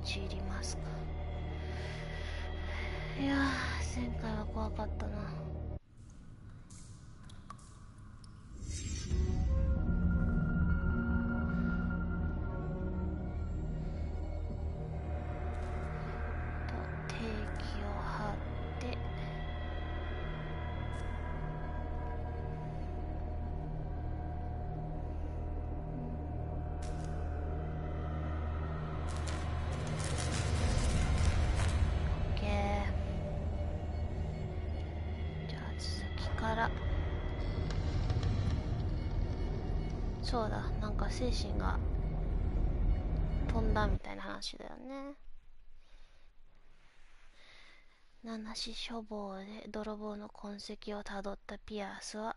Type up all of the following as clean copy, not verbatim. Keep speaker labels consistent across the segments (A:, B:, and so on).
A: 陥りますか。いやー、前回は怖かったな。定期を貼ってそうだ、なんか精神が飛んだみたいな話だよね。七死処方で泥棒の痕跡をたどったピアースは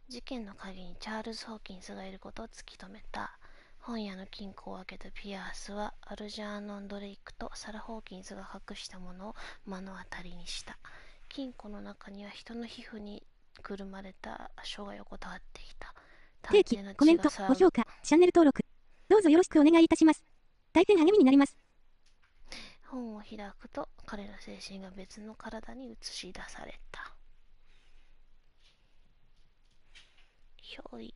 A: 事件の鍵にチャールズ・ホーキンスがいることを突き止めた。本屋の金庫を開けたピアースはアルジャーノン・ドレイクとサラ・ホーキンスが隠したものを目の当たりにした。金庫の中には人の皮膚にくるまれた書が横たわっていた。
B: 定期、コメント、ご評価、チャンネル登録、どうぞよろしくお願いいたします。大変励みになります。
A: 本を開くと彼の精神が別の体に映し出された。ひょい。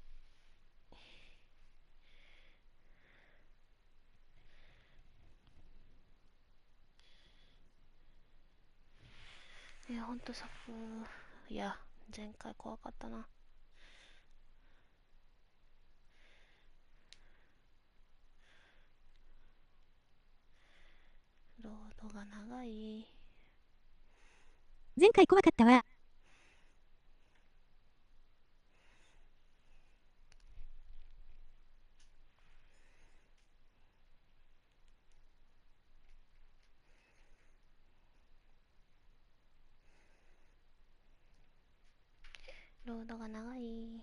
A: ほんといや、前回怖かったな。ロードが長い。
B: 前回怖かったわ。
A: ロードが長い。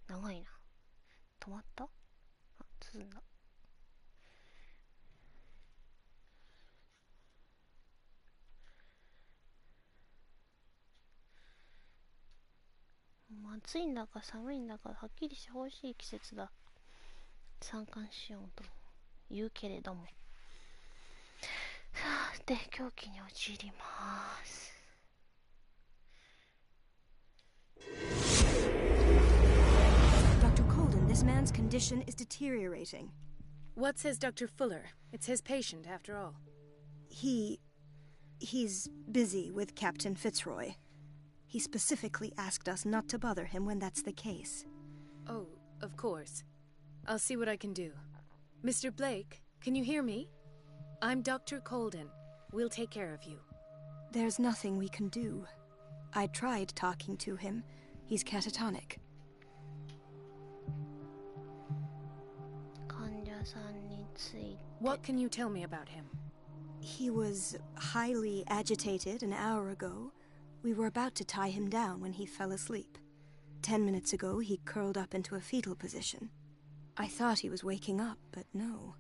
A: 長いな。止まった？あ、進んだ。暑いんだか寒いんだかはっきりしてほしい季節だ。参観しようと言うけれども。さて、狂気に陥ります。
C: Dr. Colden, this man's condition is deteriorating.
D: What says Dr. Fuller? It's his patient, after all.
C: He's busy with Captain Fitzroy. He specifically asked us not to bother him when that's the case.
D: Oh, of course. I'll see what I can do. Mr. Blake, can you hear me? I'm Dr. Colden. We'll take care of you.
C: There's nothing we can do. I tried talking to him. He's catatonic.
D: What can you tell me about him?
C: He was highly agitated an hour ago. We were about to tie him down when he fell asleep. 10 minutes ago, he curled up into a fetal position. I thought he was waking up, but no.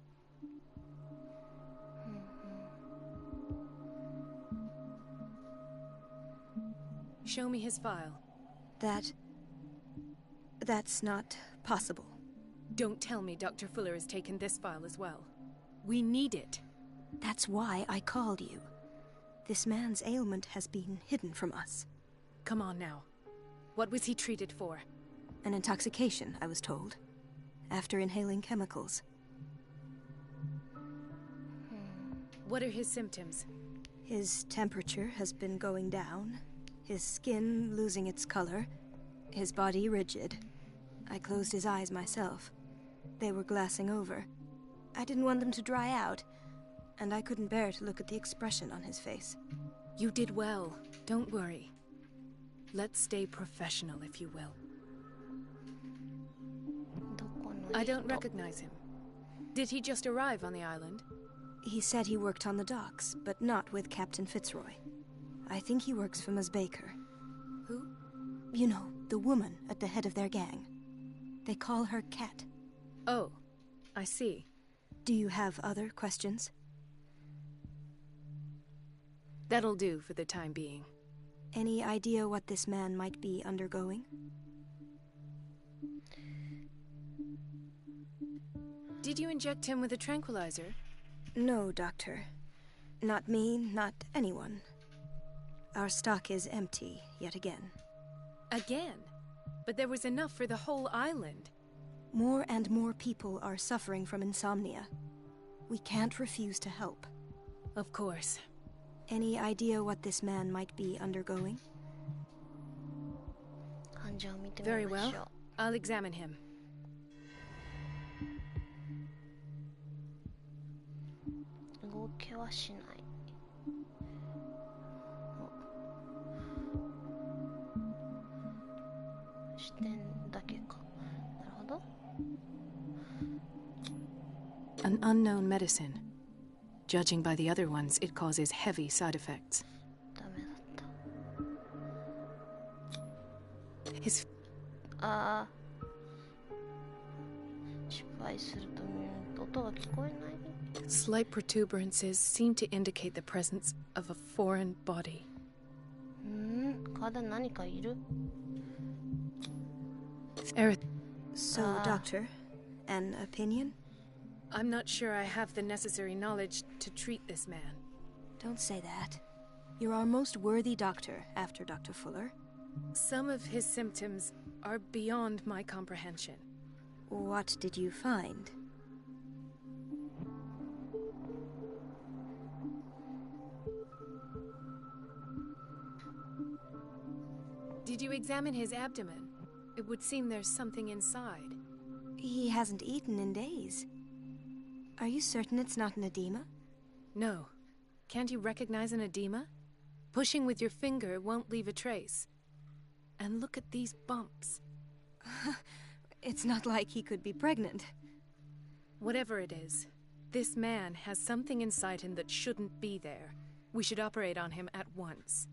D: Show me his file.
C: That's not possible.
D: Don't tell me Dr. Fuller has taken this file as well. We need it.
C: That's why I called you. This man's ailment has been hidden from us.
D: Come on now. What was he treated for?
C: An intoxication, I was told. After inhaling chemicals.
D: What are his symptoms?
C: His temperature has been going down. His skin losing its color. His body rigid. I closed his eyes myself. They were glassing over. I didn't want them to dry out. And I couldn't bear to look at the expression on his face.
D: You did well. Don't worry. Let's stay professional, if you will. I don't recognize him. Did he just arrive on the island?
C: He said he worked on the docks, but not with Captain Fitzroy. I think he works for Ms. Baker.
D: Who?
C: You know, the woman at the head of their gang. They call her Cat.
D: Oh, I see.
C: Do you have other questions?
D: That'll do for the time being.
C: Any idea what this man might be undergoing?
D: Did you inject him with a tranquilizer?
C: No, Doctor. Not me, not anyone. Our stock is empty, yet again.
D: Again? But there was enough for the whole island.
C: More and more people are suffering from insomnia. We can't refuse to help.
D: Of course.
C: Any idea what this man might be undergoing?
D: Very well. I'll examine him.
A: 動けはしない。視点だけか。なるほど。
D: An unknown medicine. Judging by the other ones, it causes heavy side effects.
A: ダメだった。
D: His
A: ああ。失敗すると音が聞こえない。
D: Slight protuberances seem to indicate the presence of a foreign body.
A: 体何かいる?
C: So, Doctor, an opinion?
D: I'm not sure I have the necessary knowledge to treat this man.
C: Don't say that. You're our most worthy doctor after Dr. Fuller.
D: Some of his symptoms are beyond my comprehension.
C: What did you find?
D: Did you examine his abdomen? It would seem there's something inside.
C: He hasn't eaten in days. Are you certain it's not an edema?
D: No. Can't you recognize an edema? Pushing with your finger won't leave a trace. And look at these bumps.
C: It's not like he could be pregnant.
D: Whatever it is, this man has something inside him that shouldn't be there. We should operate on him at once.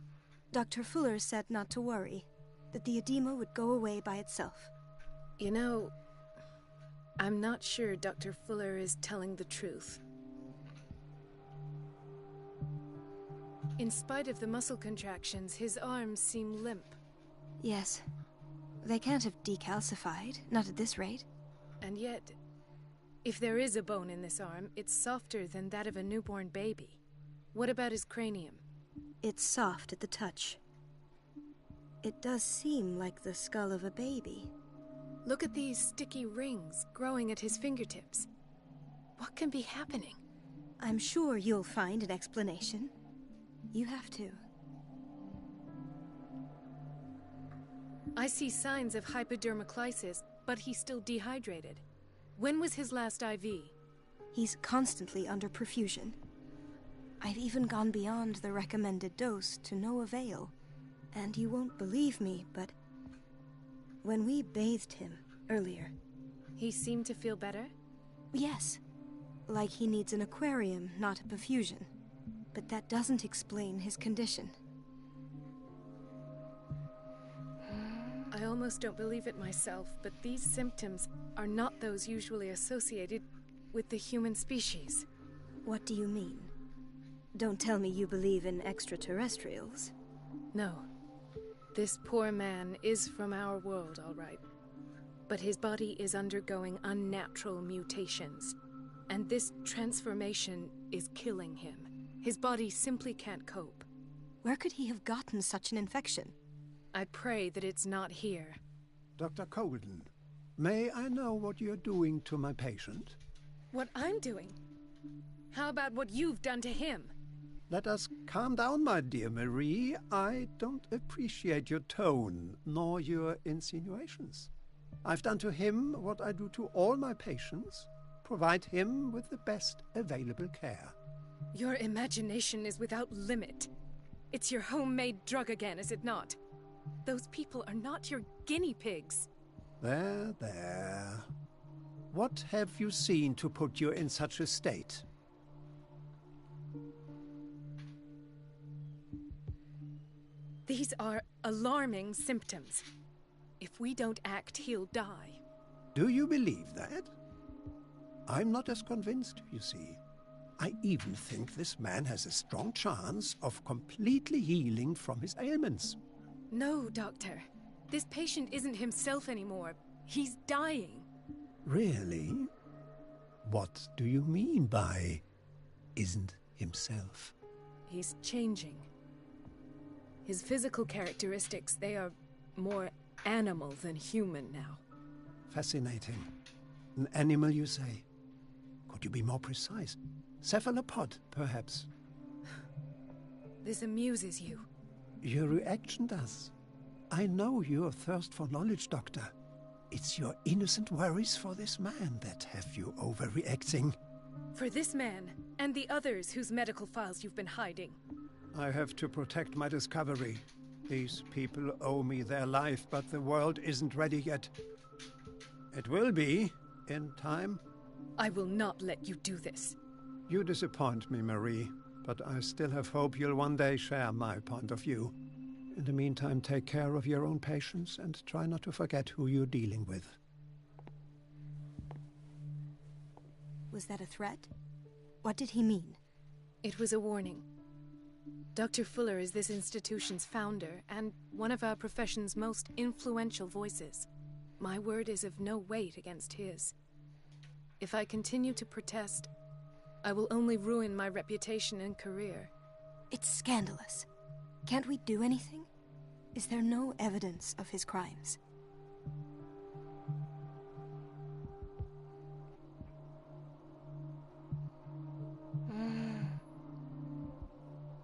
C: Dr. Fuller said not to worry, that the edema would go away by itself.
D: You know, I'm not sure Dr. Fuller is telling the truth. In spite of the muscle contractions, his arms seem limp.
C: Yes. They can't have decalcified, not at this rate.
D: And yet, if there is a bone in this arm, it's softer than that of a newborn baby. What about his cranium?
C: It's soft at the touch. It does seem like the skull of a baby.
D: Look at these sticky rings growing at his fingertips. What can be happening?
C: I'm sure you'll find an explanation. You have to.
D: I see signs of hypodermoclysis, but he's still dehydrated. When was his last IV?
C: He's constantly under perfusion. I've even gone beyond the recommended dose to no avail. And you won't believe me, but when we bathed him earlier...
D: He seemed to feel better?
C: Yes. Like he needs an aquarium, not a perfusion. But that doesn't explain his condition.
D: I almost don't believe it myself, but these symptoms are not those usually associated with the human species.
C: What do you mean? Don't tell me you believe in extraterrestrials.
D: No. This poor man is from our world, all right. But his body is undergoing unnatural mutations. And this transformation is killing him. His body simply can't cope.
C: Where could he have gotten such an infection?
D: I pray that it's not here.
E: Dr. Colden, may I know what you're doing to my patient?
D: What I'm doing? How about what you've done to him?
E: Let us calm down, my dear Marie. I don't appreciate your tone, nor your insinuations. I've done to him what I do to all my patients. Provide him with the best available care.
D: Your imagination is without limit. It's your homemade drug again, is it not? Those people are not your guinea pigs.
E: There, there. What have you seen to put you in such a state?
D: These are alarming symptoms. If we don't act, he'll die.
E: Do you believe that? I'm not as convinced, you see. I even think this man has a strong chance of completely healing from his ailments.
D: No, Doctor. This patient isn't himself anymore. He's dying.
E: Really? What do you mean by isn't himself?
D: He's changing. His physical characteristics, they are more animal than human now.
E: Fascinating. An animal, you say? Could you be more precise? Cephalopod, perhaps?
D: This amuses you.
E: Your reaction does. I know your thirst for knowledge, Doctor. It's your innocent worries for this man that have you overreacting.
D: For this man, and the others whose medical files you've been hiding.
E: I have to protect my discovery. These people owe me their life, but the world isn't ready yet. It will be, in time.
D: I will not let you do this.
E: You disappoint me, Marie, but I still have hope you'll one day share my point of view. In the meantime, take care of your own patients and try not to forget who you're dealing with.
C: Was that a threat? What did he mean?
D: It was a warning. Dr. Fuller is this institution's founder and one of our profession's most influential voices. My word is of no weight against his. If I continue to protest, I will only ruin my reputation and career.
C: It's scandalous. Can't we do anything? Is there no evidence of his crimes?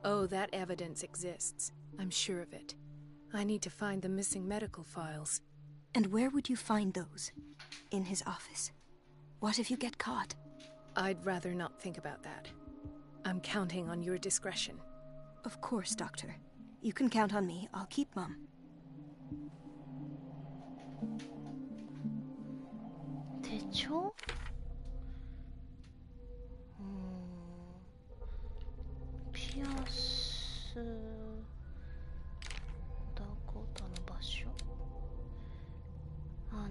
D: Oh, that evidence exists. I'm sure of it. I need to find the missing medical files.
C: And where would you find those? In his office? What if you get caught?
D: I'd rather not think about that. I'm counting on your discretion.
C: Of course, Doctor. You can count on me. I'll keep Mum.
A: Techo? Pierce... ダコータの場所。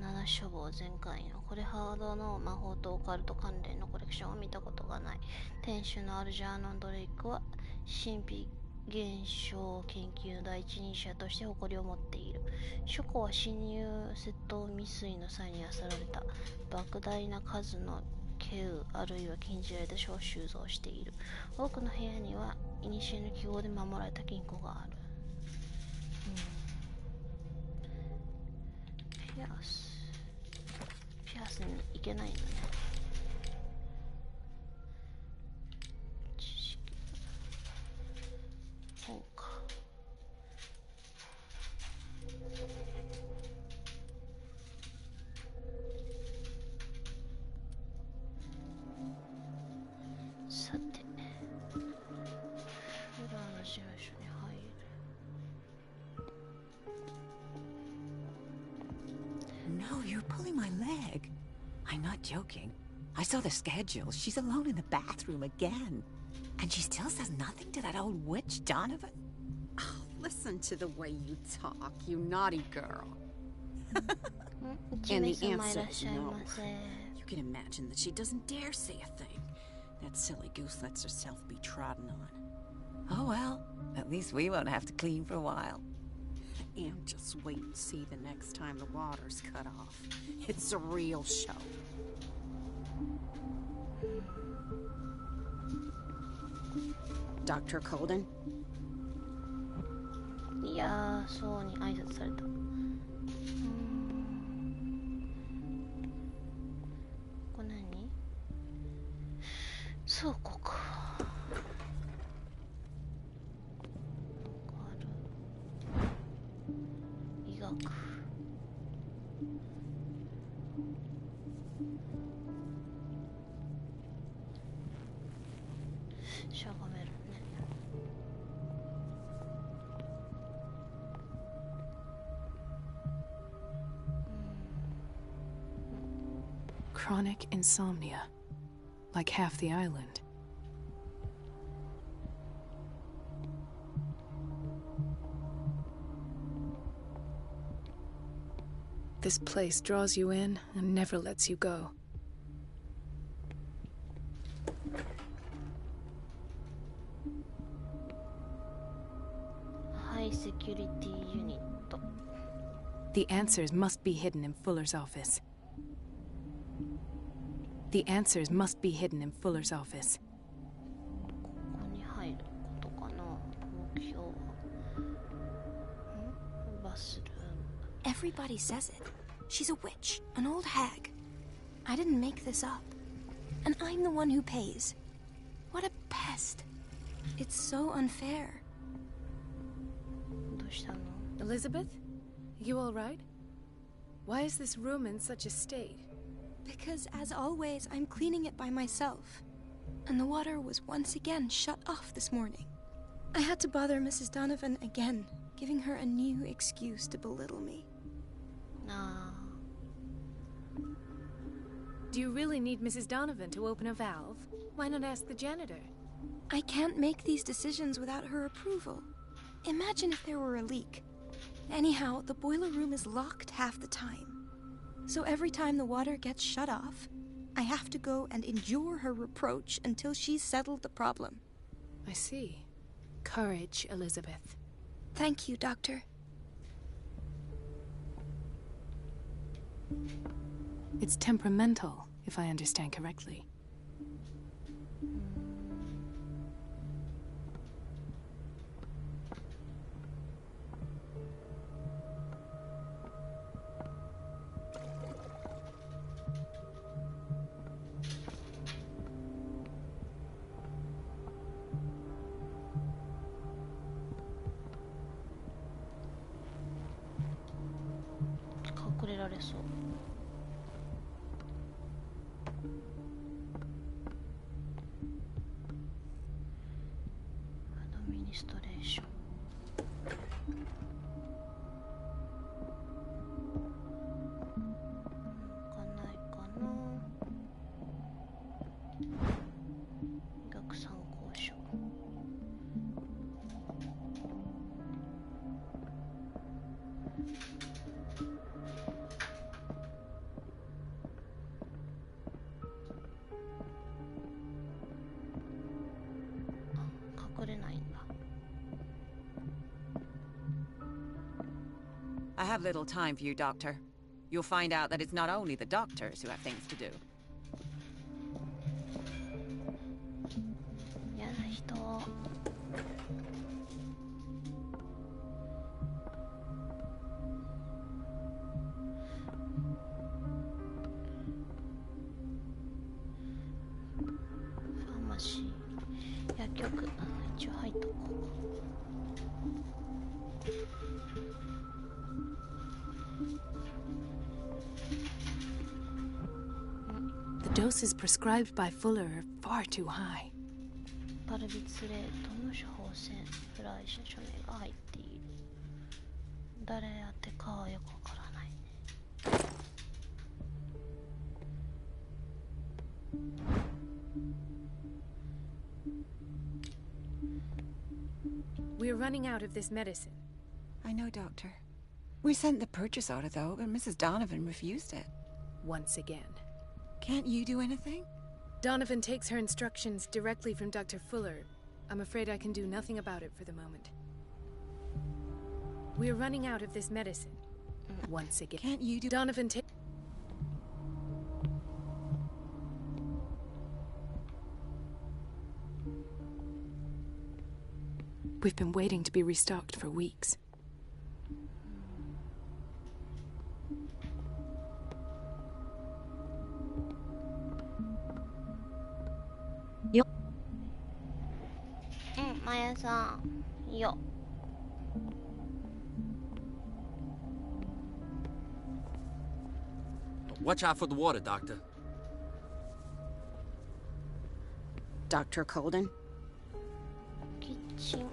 A: 七書房前回のこれハードの魔法とオカルト関連のコレクションを見たことがない。店主のアルジャーノン・ドレイクは神秘現象研究の第一人者として誇りを持っている。書庫は侵入窃盗未遂の際に漁られた莫大な数の稀有あるいは禁じられた書を収蔵している。多くの部屋には古の記号で守られた金庫がある。ピアスに行けないんだね。知識本か。さてフラーの事務所に入る。
F: No, you're pulling my leg. I'm not joking. I saw the schedule. She's alone in the bathroom again. And she still says nothing to that old witch, Donovan.
G: Oh, listen to the way you talk, you naughty girl. And the answer is no. You can imagine that she doesn't dare say a thing. That silly goose lets herself be trodden on.
F: Oh well, at least we won't have to clean for a while.
G: And just wait and see the next time the water's cut off. It's a real show. Dr. Colden?
A: いやー、そうに挨拶された。これ何？倉庫か。医学。しゃがめるね。
D: Chronic insomnia, like half the island. This place draws you in and never lets you go.
A: High security unit.
D: The answers must be hidden in Fuller's office. The answers must be hidden in Fuller's office.
A: ここに入ることかな。目標はバスルーム。
C: Everybody says it. She's a witch, an old hag. I didn't make this up. And I'm the one who pays. What a pest. It's so unfair.
A: どうしたの？
D: Elizabeth? You all right? Why is this room in such a state?
C: Because, as always, I'm cleaning it by myself. And the water was once again shut off this morning. I had to bother Mrs. Donovan again, giving her a new excuse to belittle me.
A: あ
D: Do you really need Mrs. Donovan to open a valve? Why not ask the janitor?
C: I can't make these decisions without her approval. Imagine if there were a leak. Anyhow, the boiler room is locked half the time. So every time the water gets shut off, I have to go and endure her reproach until she's settled the problem.
D: I see. Courage, Elizabeth.
C: Thank you, Doctor.
D: It's temperamental, if I understand correctly.
A: Administration. なんかないかな。医学参考書。隠れないんだ。
F: I have little time for you, Doctor. You'll find out that it's not only the doctors who have things to do.
A: 嫌な人。ファーマシー、薬局、一応入っとこう。
D: The doses prescribed by Fuller are far too high.
A: パルビツレートの処方箋、フライシュ署名が入っている。誰宛てかはよくわからないね。
D: We're running out of this medicine.
F: I know, Doctor. We sent the purchase order, though, and Mrs. Donovan refused it.
D: Once again.
F: Can't you do anything?
D: Donovan takes her instructions directly from Dr. Fuller. I'm afraid I can do nothing about it for the moment. We're running out of this medicine. Once again.
F: Can't you do...
D: Donovan take... We've been waiting to be restocked for weeks.
B: Yo.
A: マヤさん、よ。
H: Watch out for the water, Doctor.
G: Dr. Colden?
A: キッチン。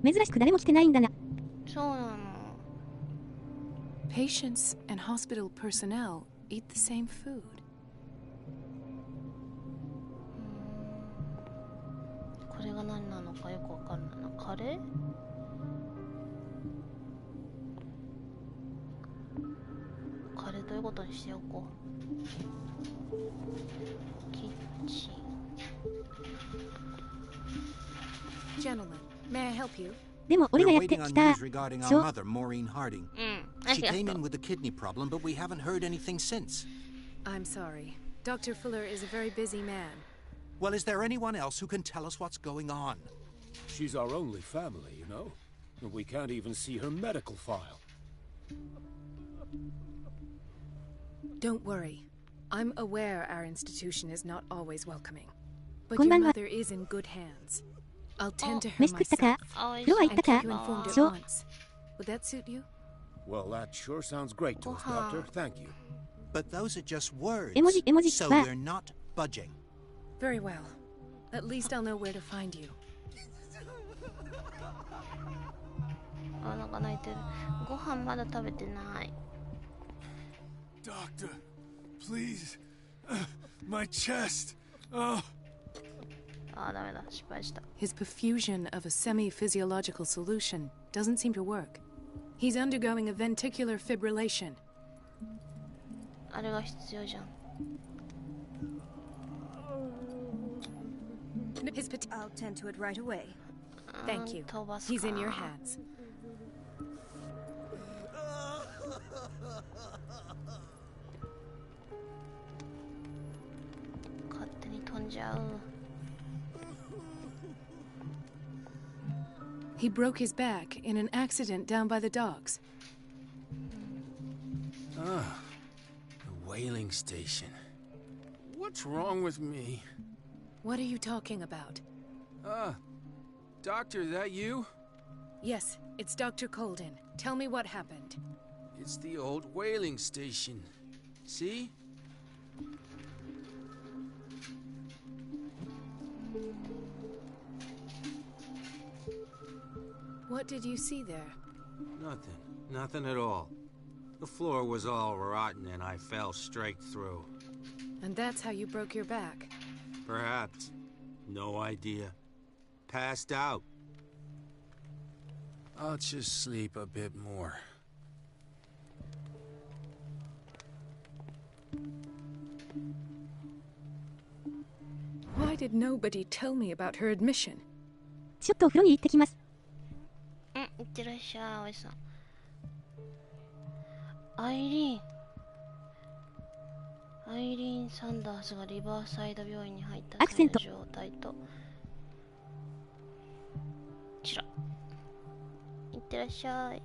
B: 珍しく誰も来てないんだな。
A: そうなの。
D: Patients and hospital personnel eat the same food.
A: これが何なのかよくわかんないな。カレー？カレーということにしておこう。キッチン。
D: Gentlemen, May I help you?
B: でも俺が
I: We're
B: やって
I: waiting
B: き
I: on
B: た
I: news regarding our
B: そう
I: mother, Maureen Harding. She came in with a kidney problem, but we haven't heard anything since.
D: I'm sorry. Dr. Fuller is a very busy man.
I: Well, is there anyone else who can tell us what's going on?
J: She's our only family, you know? And we can't even see her medical file.
D: Don't worry. I'm aware our institution is not always welcoming. But
B: こんば
D: your
B: んは。
D: mother is in good hands. I'll tend to her
B: 飯食ったか
D: myself
B: 風呂は行った
D: and
B: か
D: keep you informed at
B: そう
D: once. Would that suit you?
J: Well, that sure sounds great to us, Doctor. Thank you.
I: But those are just words.
B: 絵文字
I: So
B: は
I: we're not budging.
D: Very well. At least I'll know where to find you.
A: あ、なんか泣いてる。ご飯まだ食べてない。
J: Doctor, please. My chest. Oh.
A: あ、ダメだ。失敗した。
D: His perfusion of a semi-physiological solution doesn't seem to work. He's undergoing a ventricular fibrillation.
A: あれが必要じゃん。
D: His
C: I'll tend to it right away.
D: Thank you.
A: 飛ばすか。
D: He's in your hands.
A: 勝手に飛んじゃう。
D: He broke his back in an accident down by the docks.
J: Ah, the whaling station. What's wrong with me?
D: What are you talking about?
J: Doctor, is that you?
D: Yes, it's Dr. Colden. Tell me what happened.
J: It's the old whaling station. See?
D: What did you see there?
H: Nothing. Nothing at all. The floor was all rotten and I fell straight through.
D: And that's how you broke your back.
H: Perhaps. No idea. Passed out.
J: I'll just sleep a bit more.
D: Why did nobody tell me about her admission?
B: ちょっとお風呂に行ってきます。
A: うん、いってらっしゃい、おじさん。アイリーン・サンダースがリバーサイド病院に入った
B: アクセント
A: 際の状態と、ちら。いってらっしゃい。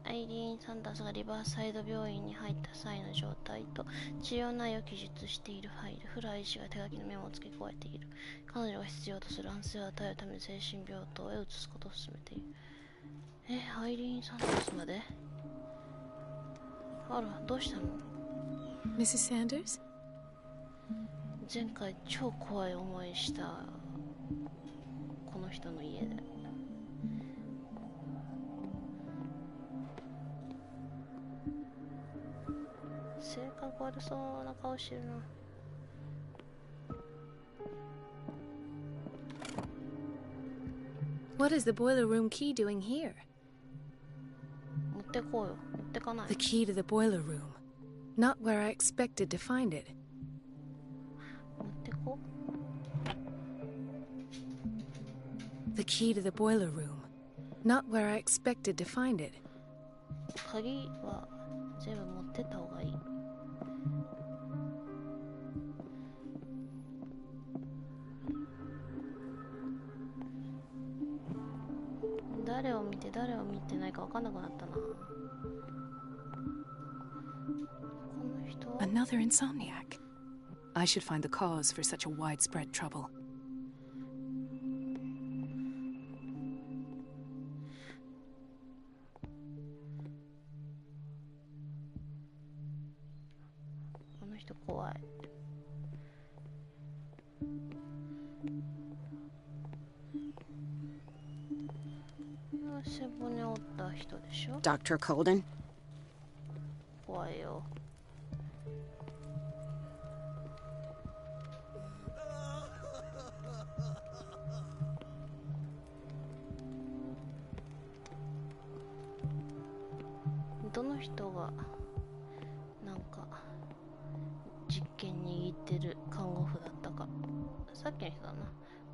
A: アイリーン・サンダースがリバーサイド病院に入った際の状態と、治療内容を記述しているファイル、フラー医師が手書きのメモを付け加えている。彼女が必要とする安静を与えるために精神病棟へ移すことを進めている。アイリーン・サンダースまであら、どうしたの
D: Mrs. Sanders?
A: 前回超怖い思いしたこの人の家で。性格悪そうな顔してるな。
D: What is the boiler room key doing here?
A: 持ってこうよ。持ってかない。
D: The key to the boiler room. Not where I expected to find it.
A: 持ってこ
D: The key to the boiler room. Not where I expected to find it.
A: 鍵は全部持ってった方がいい。誰を見て誰を見てないか分かんなくなったな。この人は
D: Another insomniac. I should find the cause for such a widespread trouble.
A: この人怖い。背骨折った人でしょ。
G: Dr. Colden?
A: 怖いよ。どの人がなんか実験握ってる看護婦だったか。さっきの人だな。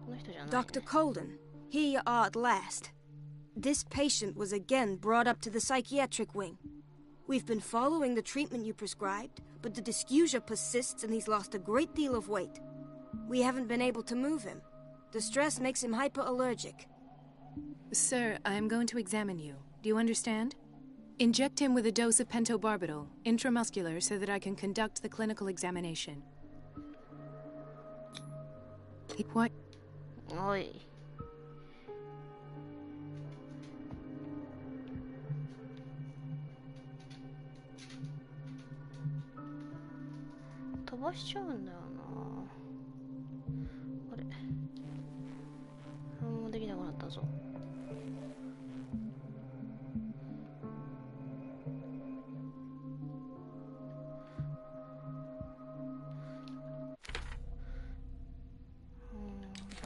A: この人じゃない、ね。
C: Dr. Colden, Here you are at last. This patient was again brought up to the psychiatric wing. We've been following the treatment you prescribed, but the dysgeusia persists and he's lost a great deal of weight. We haven't been able to move him. The stress makes him hyperallergic.
D: Sir, I am going to examine you. Do you understand? Inject him with a dose of pentobarbital, intramuscular, so that I can conduct the clinical examination. What?
A: Oi. 飛ばしちゃうんだよな。あれ、もうできなくなったぞ。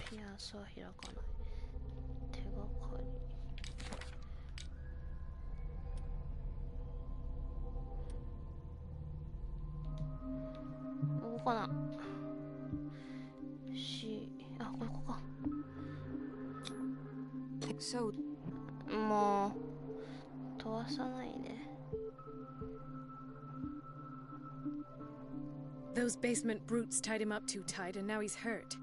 A: ピアスは開かない。手がかり。動かな。あ、ここか。
C: So...
A: もう飛ばさないで。
D: Those basement brutes tied him up too tight and now he's hurt.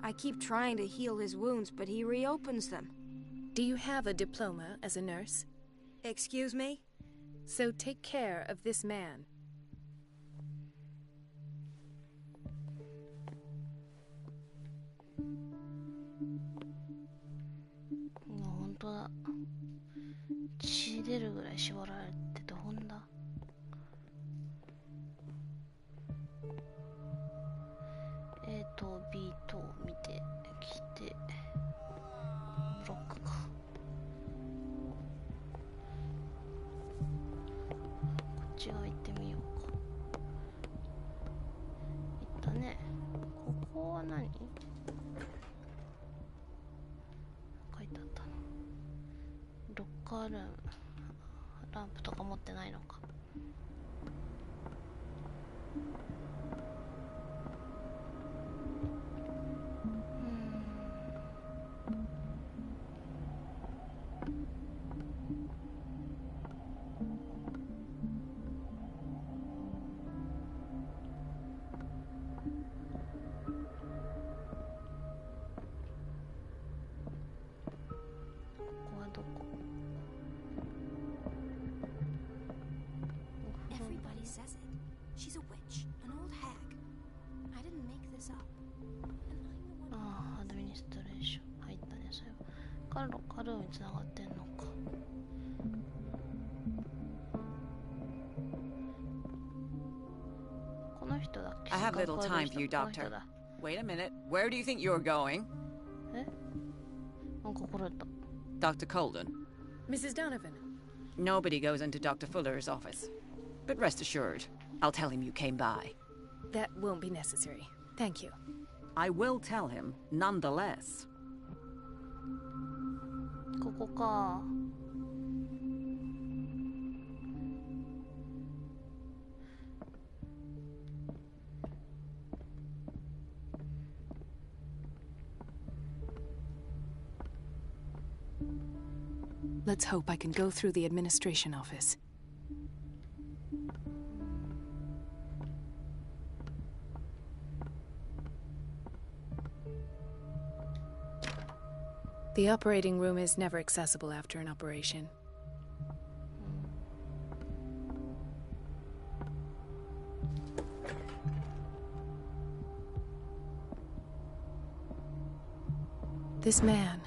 C: I keep trying to heal his wounds, but he reopens them.
D: Do you have a diploma as a nurse?
C: Excuse me?
D: So take care of this man.
A: 本当だ。血出るぐらい絞られてどんだ。A と B と見てきてブロックか。こっち側行ってみようか。行ったね。ここは何？書いてあったな。ロッカールーム。ランプとか持ってないのか。
C: Everybody says it. She's a witch, an old hag. I didn't make this up.
A: ああ、アドミニストレーション入ったね、そういえば。ロッカールームに繋がってんのか。この人だっけ？
K: I have little time for you, Doctor. Wait a minute. Where do you think you're going?
A: え？なんかこれだ。
K: Dr. Colden.
D: Mrs. Donovan.
K: Nobody goes into Dr. Fuller's office. But rest assured, I'll tell him you came by.
D: That won't be necessary. Thank you.
K: I will tell him, nonetheless.
A: ここか。
D: Let's hope I can go through the administration office. The operating room is never accessible after an operation. This man,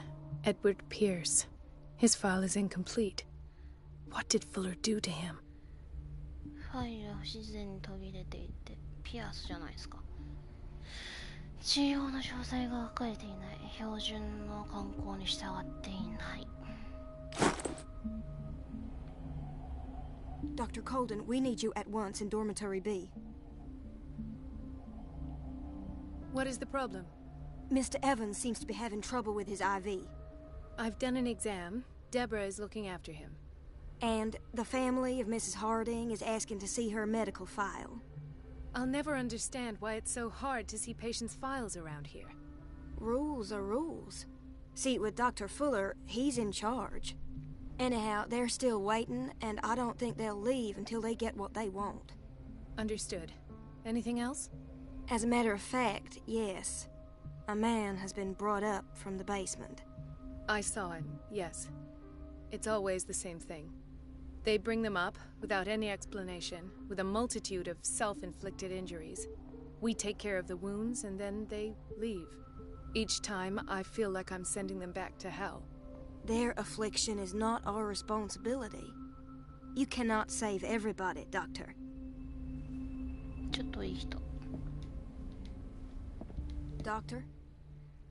D: Edward Pierce, his file is incomplete. What did Fuller do to him?
A: ファイルは不自然に途切れていて、ピアスじゃないですか。治療の詳細が書かれていない。標準の慣行に従っていない。
C: Dr. Colden, we need you at once in Dormitory B.
D: What is the problem?
C: Mr. Evans seems to be having trouble with his IV.
D: I've done an exam. Deborah is looking after him.
C: And the family of Mrs. Harding is asking to see her medical file.
D: I'll never understand why it's so hard to see patients' files around here.
C: Rules are rules. See, with Dr. Fuller, he's in charge. Anyhow, they're still waiting, and I don't think they'll leave until they get what they want.
D: Understood. Anything else?
C: As a matter of fact, yes. A man has been brought up from the basement.
D: I saw him, yes. It's always the same thing. They bring them up, without any explanation, with a multitude of self-inflicted injuries. We take care of the wounds, and then they leave. Each time, I feel like I'm sending them back to hell.
C: Their affliction is not our responsibility. You cannot save everybody, Doctor.
A: ちょっといい人。
C: Doctor,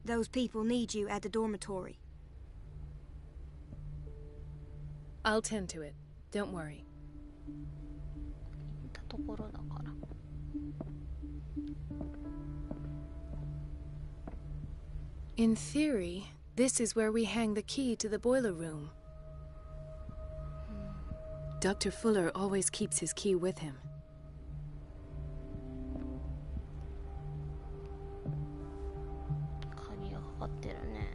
C: those people need you at the dormitory.
D: I'll tend to it. Don't worry.
A: 行ったところだから。
D: In theory, this is where we hang the key to the boiler room. Dr. Fuller always keeps his key with him.
A: 鍵がかかってるね。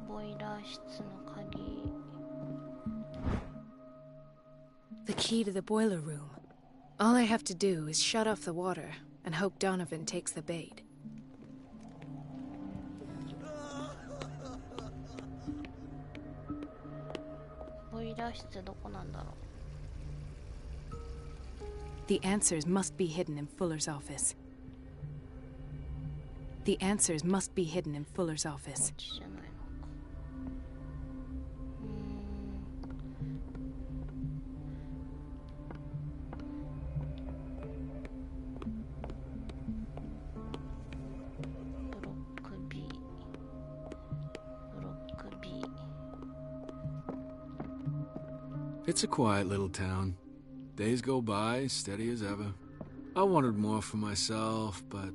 A: ボイラー室の鍵。
D: The key to the boiler room. All I have to do is shut off the water and hope Donovan takes the bait.
A: ボイラー室どこなんだろう。
D: The answers must be hidden in Fuller's office. The answers must be hidden in Fuller's office.
A: こっちじゃないのか。ブロック B。ブロック B。
J: It's a quiet little town. Days go by, steady as ever. I wanted more for myself, but...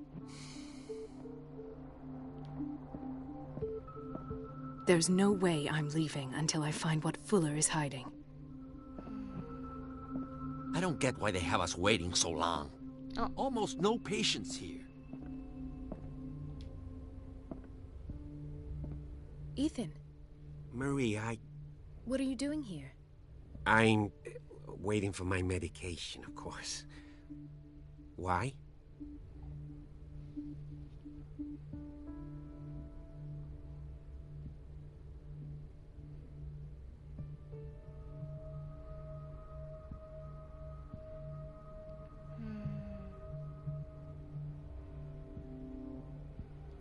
D: There's no way I'm leaving until I find what Fuller is hiding.
L: I don't get why they have us waiting so long.
A: Oh.
L: Almost no patience here.
D: Ethan,
L: Marie,
D: what are you doing here?
L: I'm waiting for my medication, of course. Why?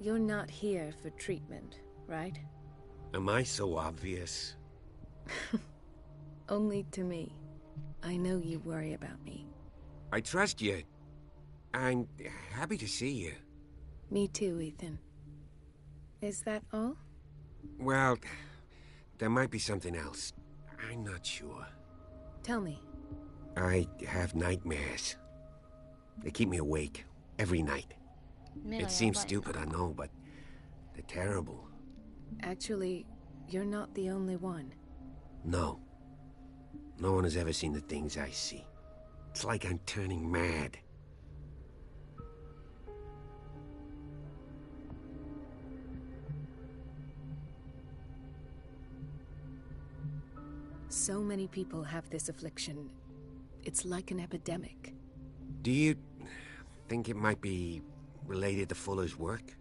D: You're not here for treatment, right?
L: Am I so obvious?
D: Only to me. I know you worry about me.
L: I trust you. I'm happy to see you.
D: Me too, Ethan. Is that all?
L: Well, there might be something else. I'm not sure.
D: Tell me.
L: I have nightmares. They keep me awake every night. It seems stupid, I know, but they're terrible.
D: Actually, you're not the only one.
L: No. No one has ever seen the things I see. It's like I'm turning mad.
D: So many people have this affliction. It's like an epidemic.
L: Do you think it might be related to Fuller's work?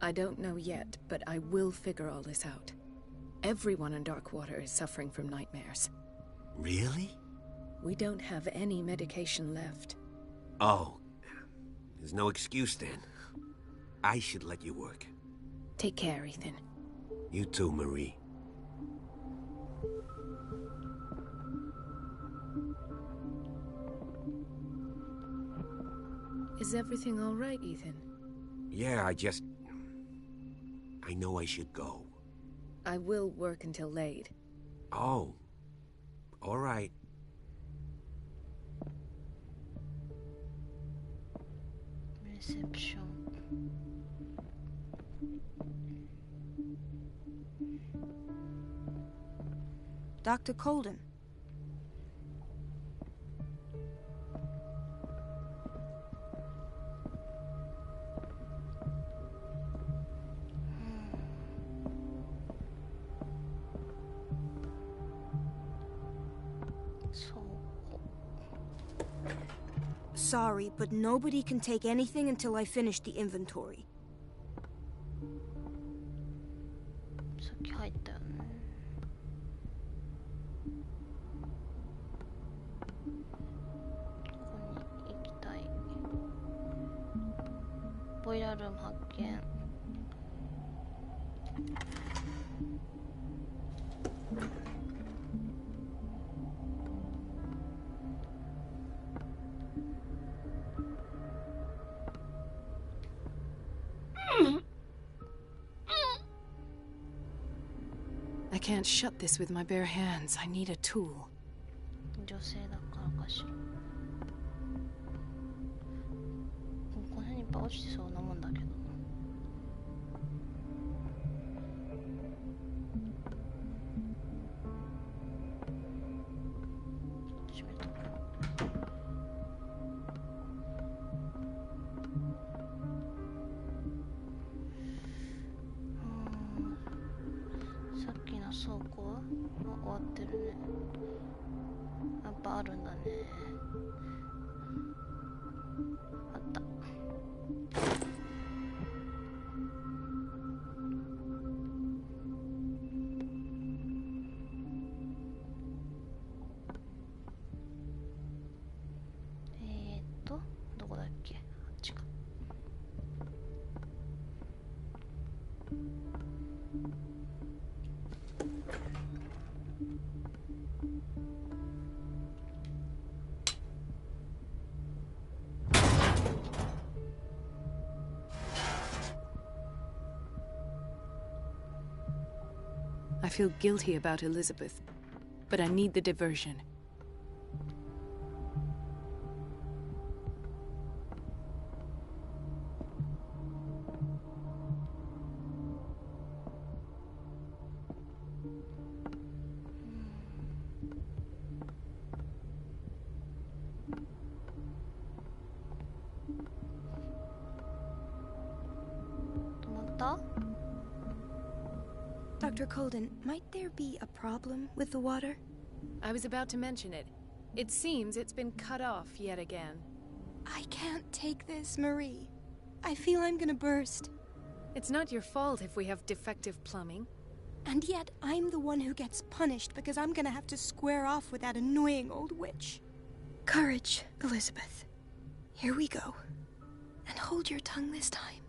D: I don't know yet, but I will figure all this out. Everyone in Darkwater is suffering from nightmares.
L: Really?
D: We don't have any medication left.
L: Oh. There's no excuse then. I should let you work.
D: Take care, Ethan.
L: You too, Marie.
D: Is everything all right, Ethan?
L: Yeah, I know I should go.
D: I will work until late.
L: Oh. All right.
A: Reception.
C: Dr. Colden. Sorry, but nobody can take anything until I finish the inventory.
A: さっき入ったよね。ここに行きたい。ボイラールーム発見。
D: I can't shut this with my bare hands. I need a tool.
A: 女性だからかしら。この辺にいっぱい落ちてそうなもんだけど。閉めとこう。さっきの倉庫は終わってるね。やっぱあるんだね。あった。どこだっけ？あっちか。
D: I feel guilty about Elizabeth, but I need the diversion.
C: Dr. Colden, might there be a problem with the water?
D: I was about to mention it. It seems it's been cut off yet again.
C: I can't take this, Marie. I feel I'm gonna burst.
D: It's not your fault if we have defective plumbing.
C: And yet, I'm the one who gets punished because I'm gonna have to square off with that annoying old witch. Courage, Elizabeth. Here we go. And hold your tongue this time.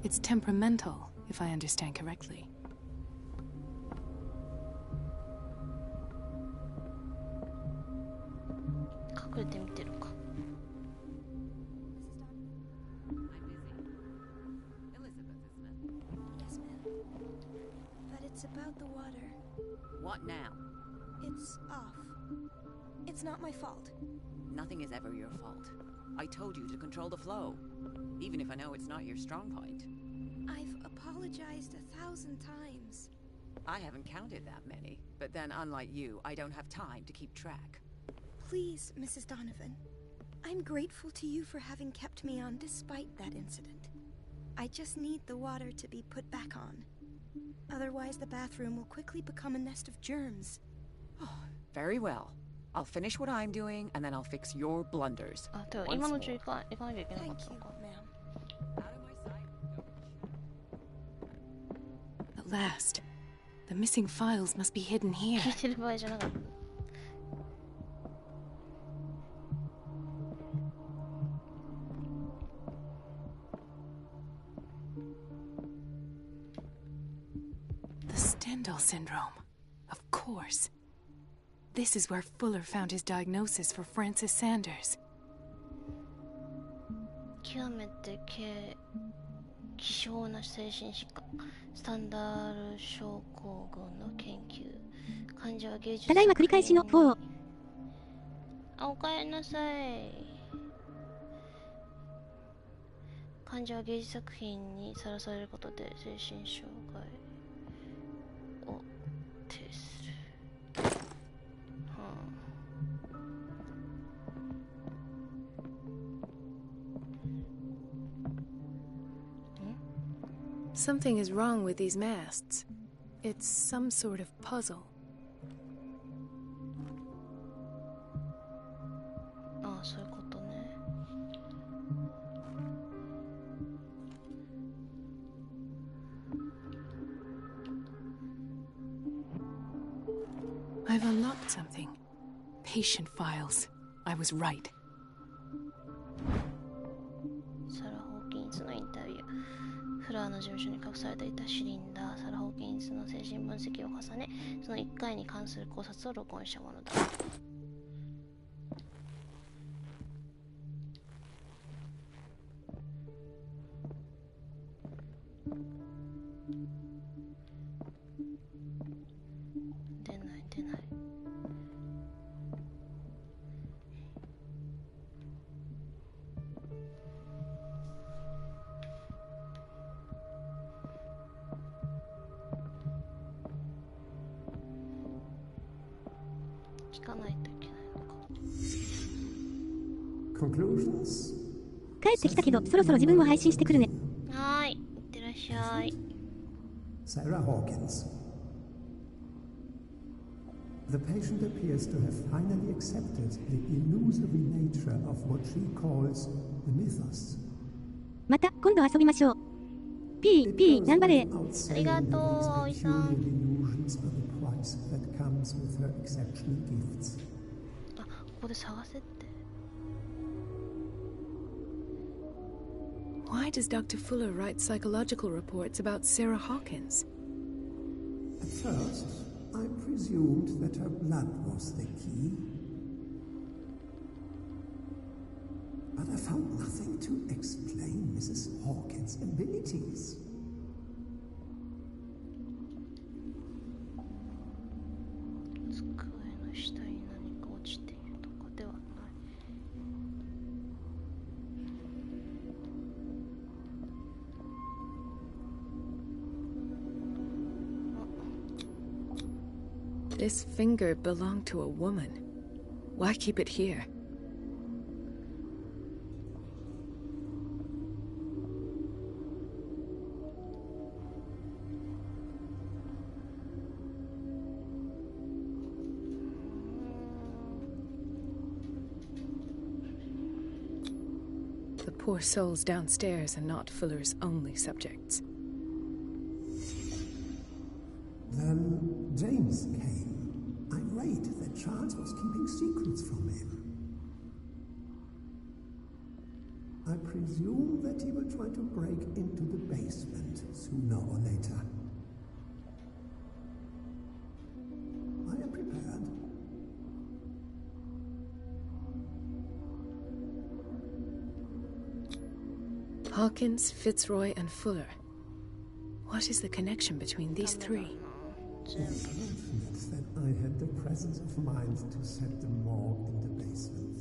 D: It's temperamental, if I understand correctly.
C: Yes, ma'am. But it's about the water.
K: What now?
C: It's off. It's not my fault.
K: Nothing is ever your fault. I told you to control the flow, even if I know it's not your strong point.
C: I've apologized 1,000 times.
K: I haven't counted that many, but then unlike you, I don't have time to keep track.
C: Please, Mrs. Donovan. I'm grateful to you for having kept me on despite that incident. I just need the water to be put back on. Otherwise, the bathroom will quickly become a nest of germs.
K: Oh, very well. I'll finish what I'm doing, and then I'll fix your blunders.
C: Thank you, ma'am.
D: At last. The missing files must be hidden here. The Stendhal syndrome. Of course. This is where Fuller found his diagnosis for Francis Sanders.
A: 極めて希少な精神疾患、スタンダール症候群の研究。患者は芸術。
B: ただいま繰り返しの4。
A: あ、おかえりなさい。患者は芸術作品にさらされることで精神障害を呈する。
D: Something is wrong with these masts. It's some sort of puzzle.
A: ああ、そういうことね。
D: I've unlocked something. Patient files. I was right.
A: サラ・ホーキンスのインタビュー。フラーの事務所に隠されていたシリンダー、サラ・ホーキンスの精神分析を重ね、その1回に関する考察を録音したものだ。出ない出ない。聞かないといけないのか。
E: Conclusions?
B: 帰ってきたけど、そろそろ自分も配信してくるね。
A: はーい、いってらっしゃい。
E: Sarah Hawkins. The patient appears to have finally accepted the illusory nature of what she calls the mythos.
B: また今度遊びましょう。P 頑張れ。
A: ありがとう、葵さん。あ、ここで探せって。
D: Why does Dr. Fuller write psychological reports about Sarah Hawkins?
E: At first, I presumed that her blood was the key. But I found nothing to explain Mrs. Hawkins' abilities.
D: This finger belonged to a woman. Why keep it here? The poor souls downstairs are not Fuller's only subjects.
E: Then James came. Irate that Charles was keeping secrets from him. I presume that he will try to break into the basement sooner or later. I am prepared.
D: Hawkins, Fitzroy, and Fuller. What is the connection between these three?
E: Unfortunate that I had the presence of mind to set the morgue in the basement.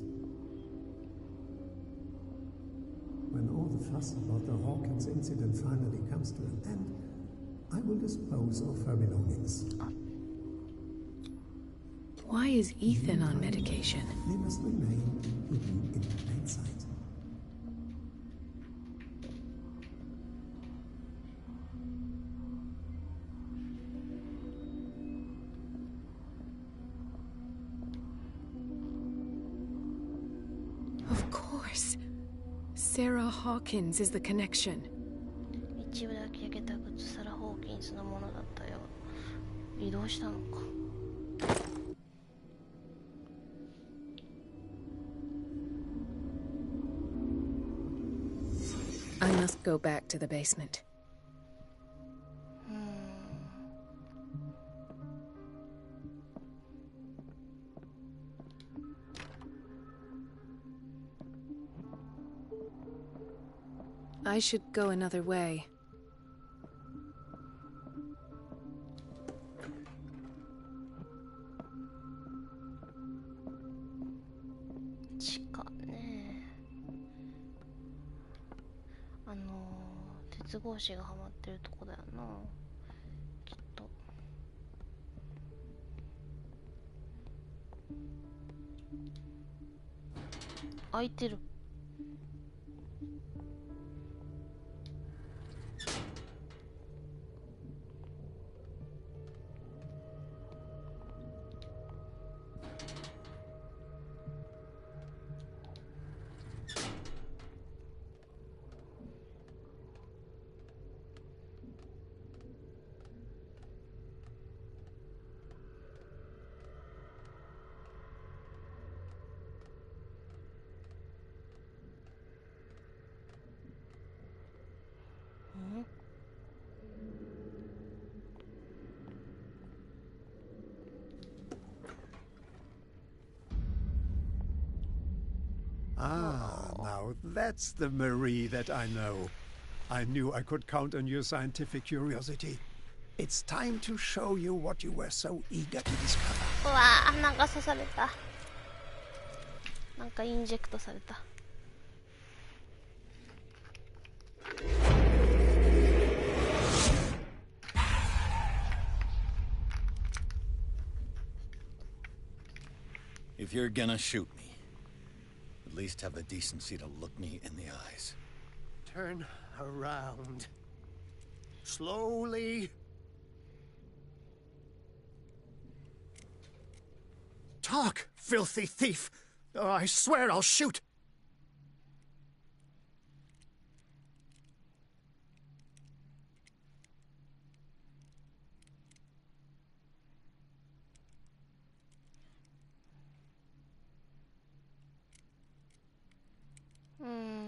E: When all the fuss about the Hawkins incident finally comes to an end, I will dispose of her belongings.
D: Why is Ethan on medication?
E: They must remain hidden in plain sight.
D: Sarah Hawkins is the connection.
A: 一部だけ焼けた靴、サラ・ホーキンスのものだったよ。移動したのか。
D: I must go back to the basement. I should go another way.
A: 鉄格子がはまってるとこだよな、きっと。開いてる。
E: Ah, now that's the Marie that I know. I knew I could count on your scientific curiosity. It's time to show you what you were so eager to discover.
A: うわー、なんか刺された。なんかインジェクトされた。
M: If you're gonna shoot me, at least have the decency to look me in the eyes.
E: Turn around. Slowly.
N: Talk, filthy thief! Or I swear I'll shoot!
A: Hmm.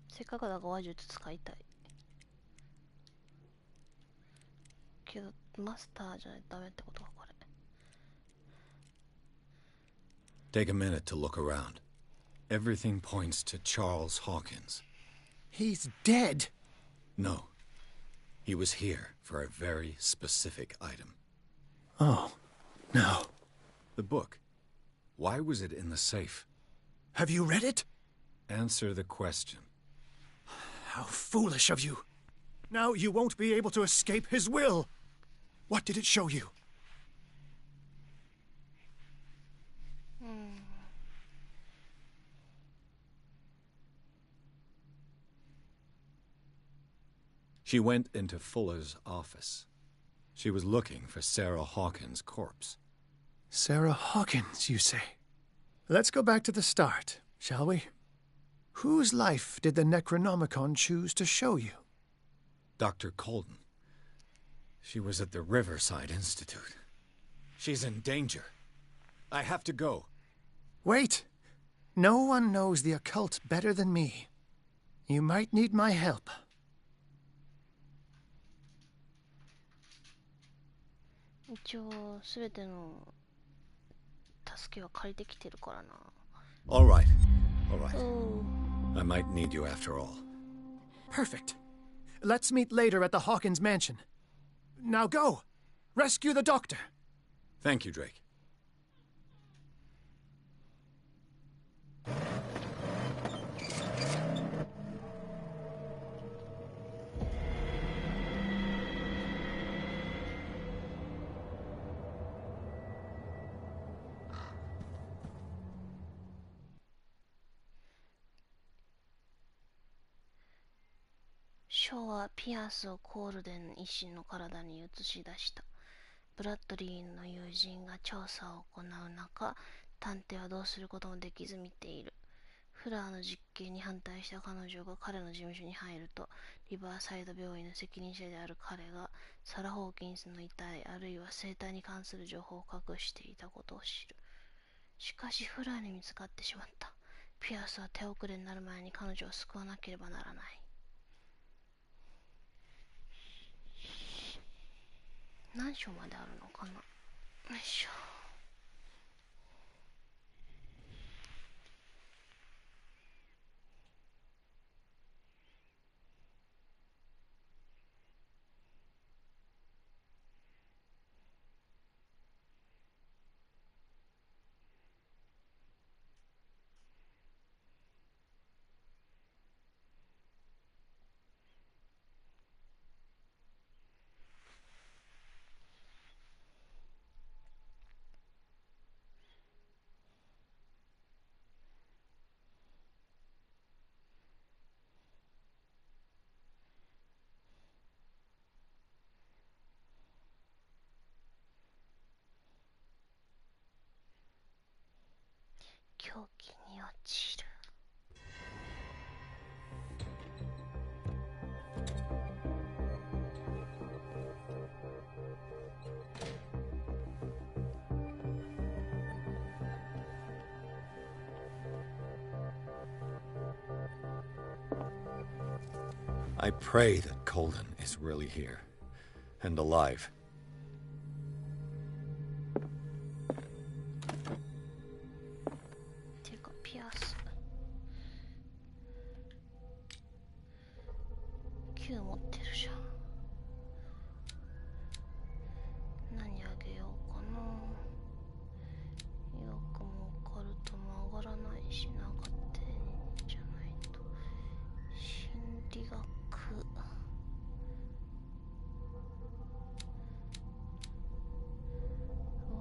A: せっかくだから話術使いたい。けどマスターじゃないとダメってことかこれ。
M: Take a minute to look around. Everything points to Charles Hawkins.
N: He's dead!
M: No. He was here for a very specific item.
N: Oh, no.
M: The book. Why was it in the safe?
N: Have you read it?
M: Answer the question.
N: How foolish of you. Now you won't be able to escape his will. What did it show you?
M: She went into Fuller's office. She was looking for Sarah Hawkins' corpse.
N: Sarah Hawkins, you say? Let's go back to the start, shall we? Whose life did the Necronomicon choose to show you?
M: Dr. Colden. She was at the Riverside Institute. She's in danger. I have to go.
N: Wait. No one knows the occult better than me. You might need my help.
A: 一応すべての助けは借りてきてるからな。
M: All right. All right. I might need you after all.
N: Perfect. Let's meet later at the Hawkins mansion. Now go. Rescue the doctor.
M: Thank you, Drake.
A: 「ショーはピアスをコールデン医師の体に移し出した。ブラッドリーの友人が調査を行う中、探偵はどうすることもできず見ている。フラーの実験に反対した彼女が彼の事務所に入ると、リバーサイド病院の責任者である彼がサラ・ホーキンスの遺体あるいは生体に関する情報を隠していたことを知る。しかしフラーに見つかってしまった。ピアスは手遅れになる前に彼女を救わなければならない。何章まであるのかな。よいしょ。狂気に落ちる。
M: I pray that Colden is really here and alive.
A: てかピアス9持ってるじゃん。何あげようかな。よくもオカルトも上がらないしなかったんじゃないと。心理学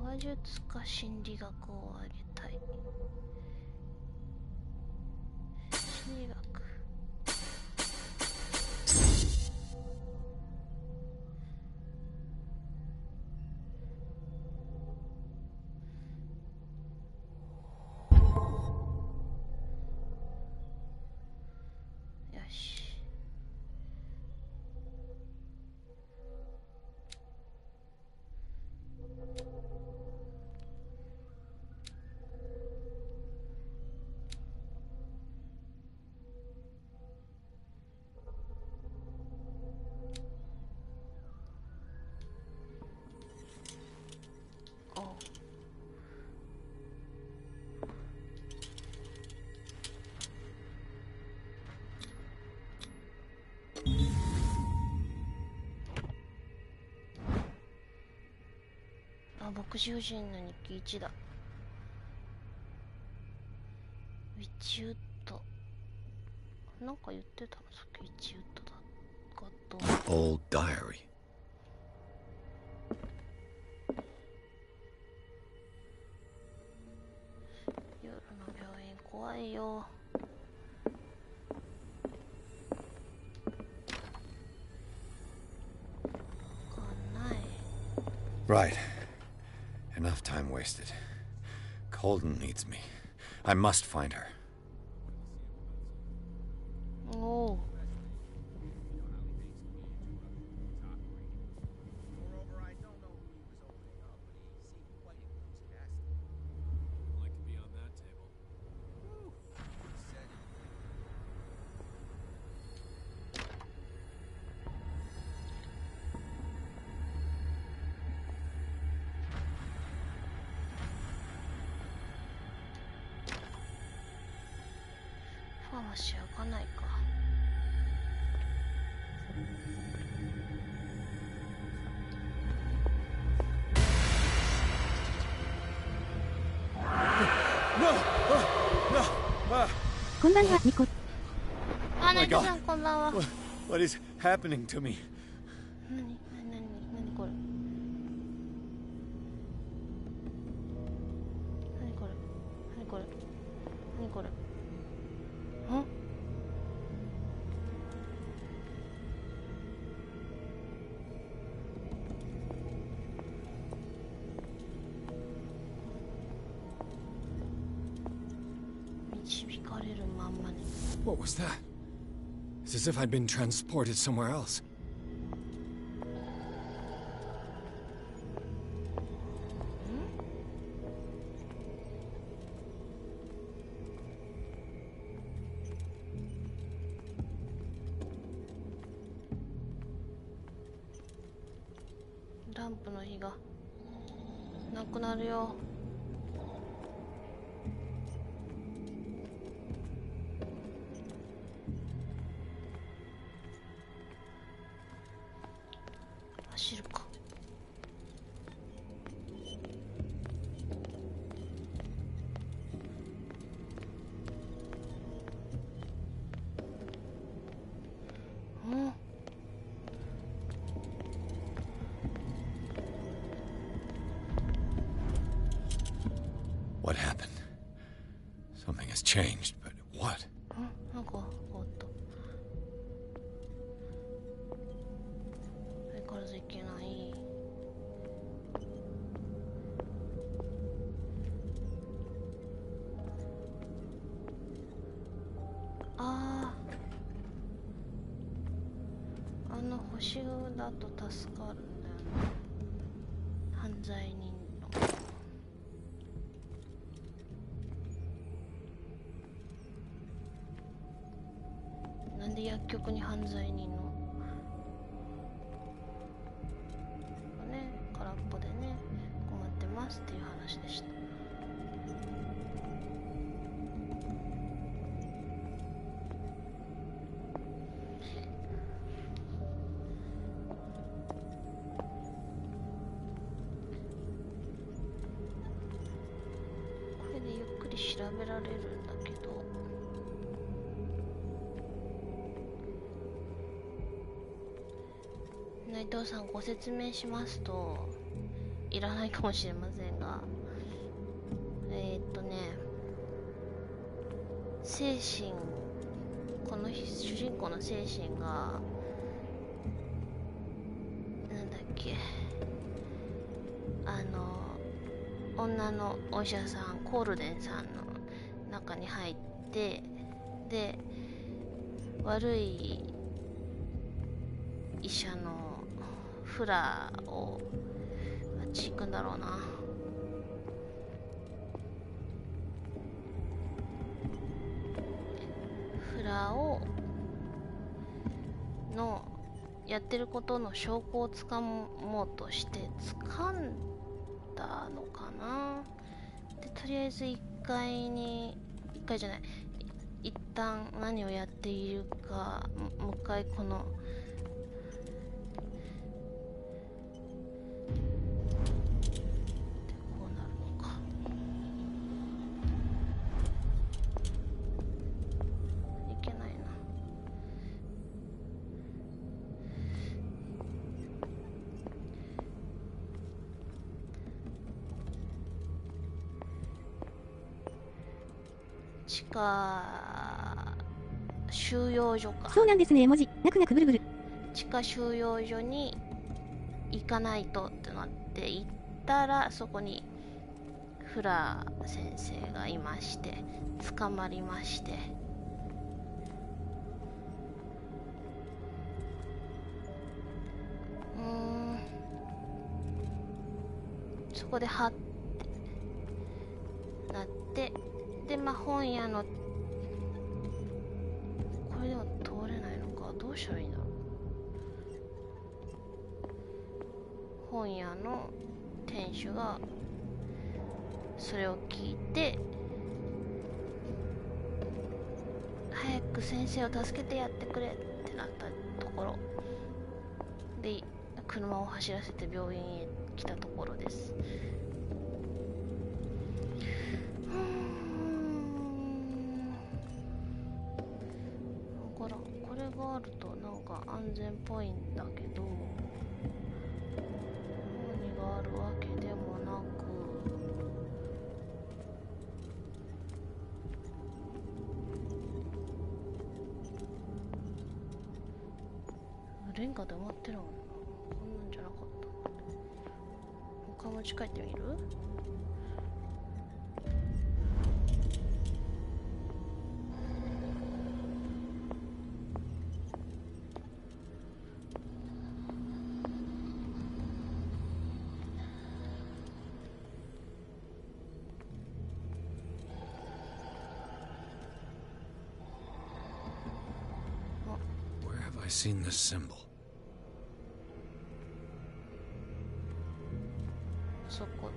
A: 話術か心理学をあげたい。心理学よし。牧師夫人の日記1だ。ウィッチウッドなんか言ってたのさっき。ウィッチウッドだかと。
M: Old diary.
A: 夜の病院怖いよ。
M: Right. Enough time wasted. Colden needs me. I must find her.
A: Oh.ファーマシー開かないか。
B: こんばんは、ニコ。
A: あ、ナイトさんこんばんは。
M: What is happening to me?
A: 何これ。何これ。ん？導かれるまんまに。
M: What was that? It's as if I'd been transported somewhere else.
A: ランプの火がなくなるよ。走るか。うん
M: What happened? Something has changed, but what?
A: なんか変わった。相変わらずいけない。だと助かるんだよね、犯罪人の。なんで薬局に犯罪人のね、空っぽでね困ってますっていう話でした。これでゆっくり調べられるんだけど、内藤さんご説明しますといらないかもしれませんが、精神、この主人公の精神がなんだっけ、女のお医者さんコールデンさんの中に入って、で悪い医者のフラをあっち行くんだろうな、フラをのやってることの証拠をつかもうとして掴んだのかな。でとりあえず1回じゃない、一旦何をやっているか、もう一回この地下収容所か。
B: そうなんですね、絵文字。なくなくブルブル。
A: 地下収容所に行かないとってなって行ったら、そこにフラー先生がいまして、捕まりまして、そこではってなって、で本屋の、これでは通れないのか、どうしたらいいんだろう。本屋の店主がそれを聞いて、早く先生を助けてやってくれってなったところで、車を走らせて病院へ来たところです。これがあるとなんか安全っぽいんだけど、何があるわけでもなく、レンガで埋まってるもんな。こんなんじゃなかった。他持ち帰ってみる？I've
J: seen this symbol.
A: そこ。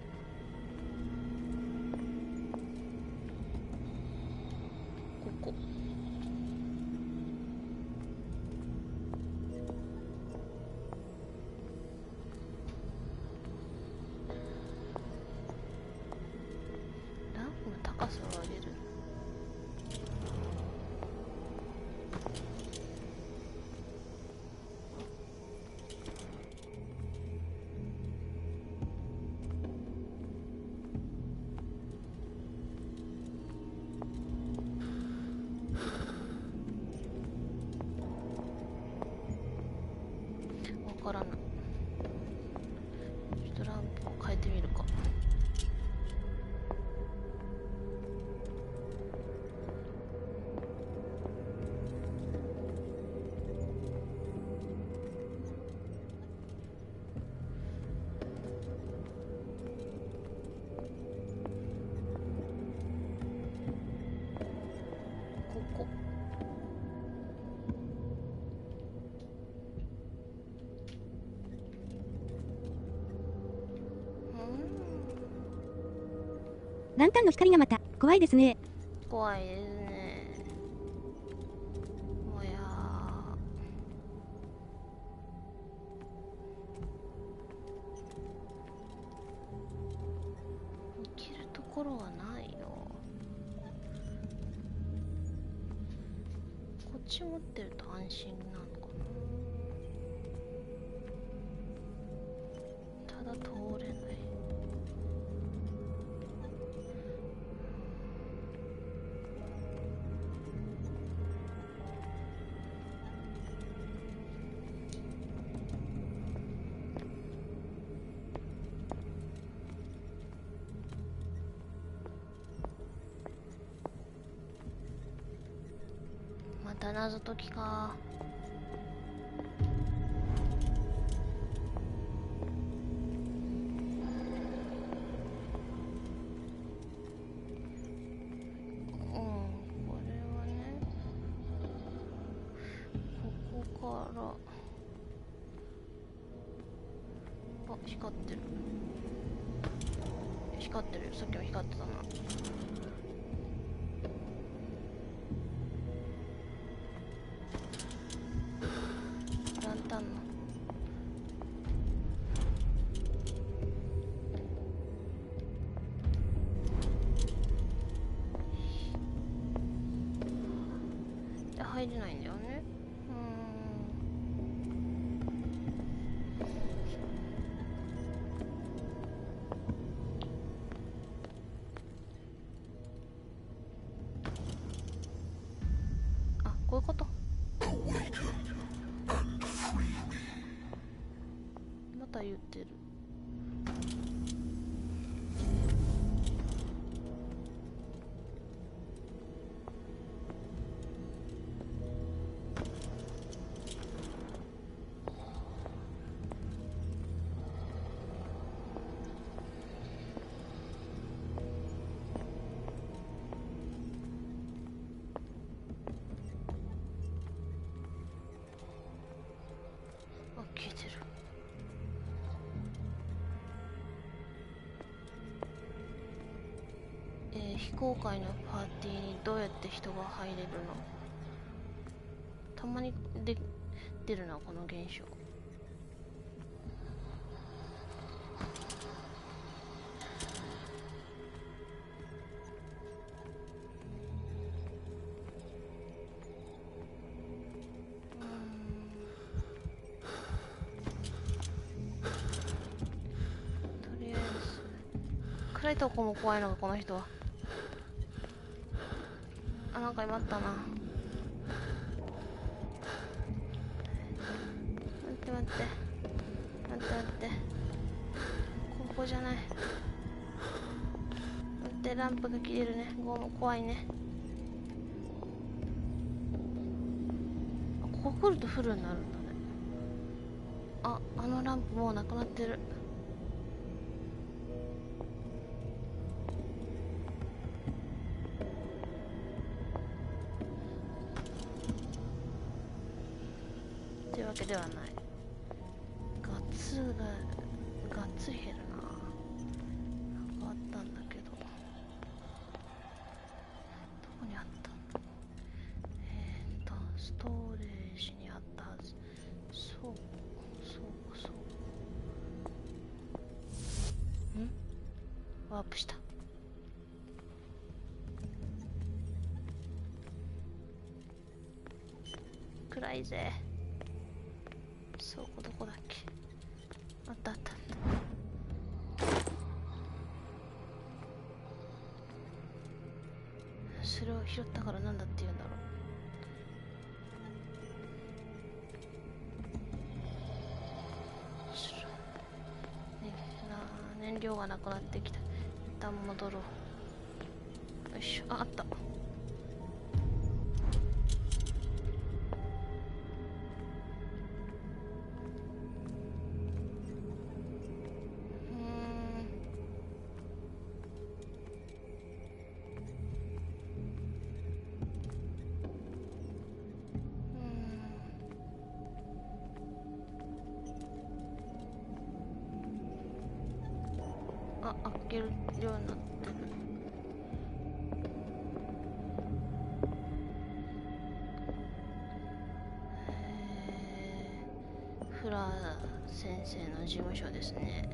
A: ここ。ランプの高さを上げる。
B: ランタンの光がまた怖いですね。
A: 怖いですね。もやー、行けるところがないよ。こっち持ってると安心なのかな。ただ通れない。また謎解きか。これはね、ここから光ってる。光ってるよ。さっきも光ってたな。ランタンので入れないんだよね。あ、こういうこと。また言ってる。あ、消えてる。非公開のパーティーにどうやって人が入れるの？たまに出るな、この現象。とりあえず暗いとこも怖いのがこの人は。あ、なんか今あったな。待って待って待って待って、ここじゃない。待って、ランプが切れるね。怖いね。ここ来るとフルになるんだね。あのランプもうなくなってる。っていうわけではない。ガッツ減るな。なんかあったんだけど、どこにあったんだ。ストレージにあったはず。そうワープした。暗いぜ。そうどこだっけ。あったあったあった。それを拾ったからなんだって言うんだろう。燃料がなくなってきた。一旦戻ろう。よいしょ。あった。あ、開けるようになってる。先生の事務所ですね。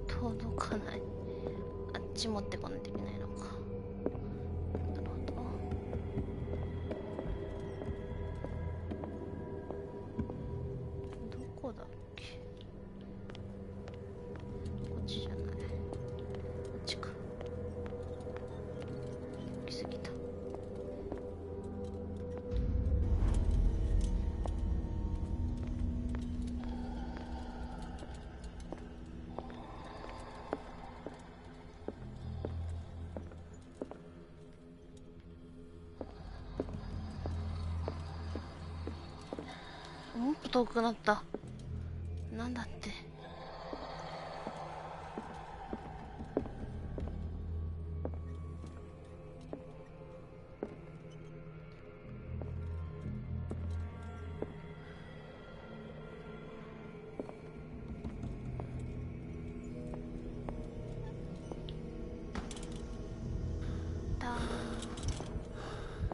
A: 届かない。あっち持ってこないといけないのか。なるほど。どこだっけ。こっちじゃない。こっちか。来すぎた。もっと遠くなった。なんだって。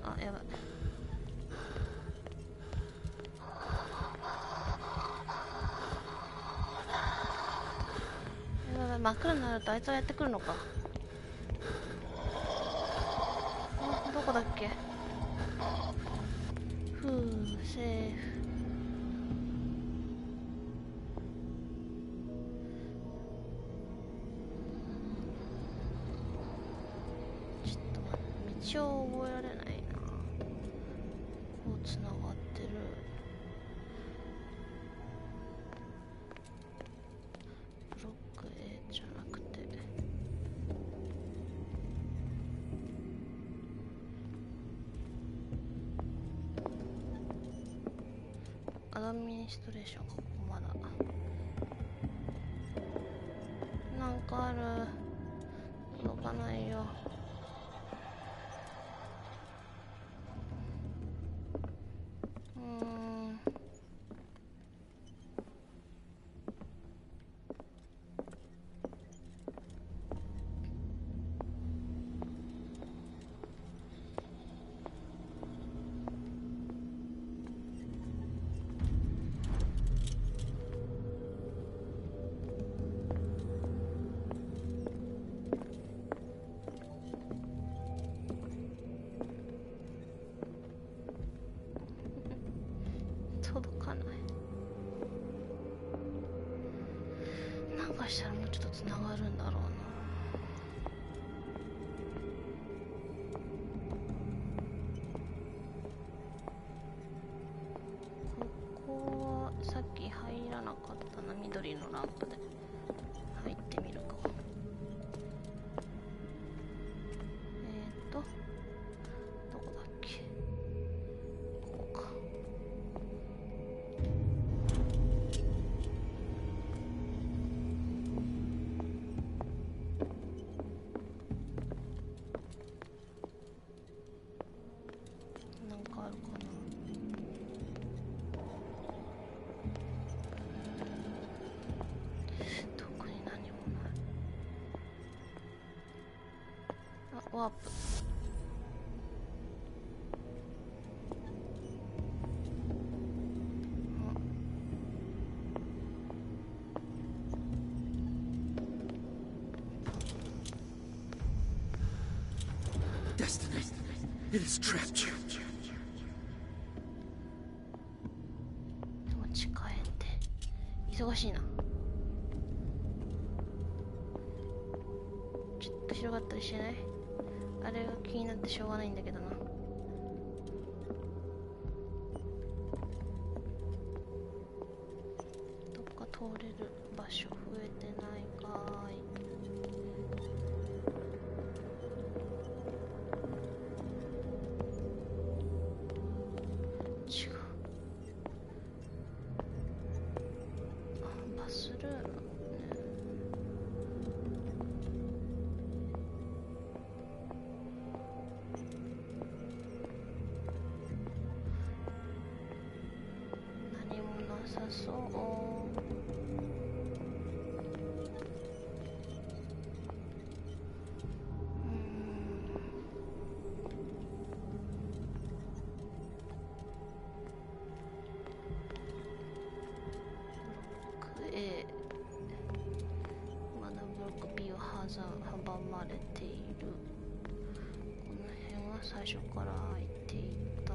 A: あ、やばい。真っ暗になるとあいつはやってくるのか。どこだっけ。ふう、セーフ。ちょっと待って、道を覚えられないな。こうつながってる。ブロック A じゃなくて、アドミニストレーションがここまだなんかある。届かないよ。届かない。なんかしたらもうちょっとつながるんだろうな。ここはさっき入らなかったな。緑のランプで入ってみるか。どこだっけ。ここか。なんかあるかな。特に何もない。あ、ワープ。
L: Destiny, it has trapped you.
A: 持ち帰って忙しいな。ちょっと広がったりしてない？あれが気になってしょうがないんだけどな。どっか通れる場所増えてないかーい。違う。バスルームね。何もなさそう。最初から言っていた。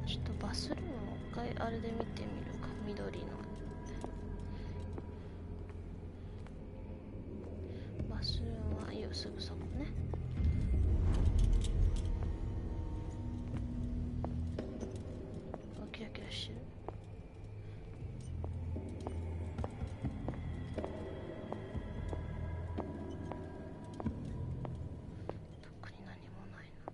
A: ちょっとバスルームもう一回あれで見てみるか。緑のバスルームはいいよ、すぐそこね。キラキラしてる。特に何もないな。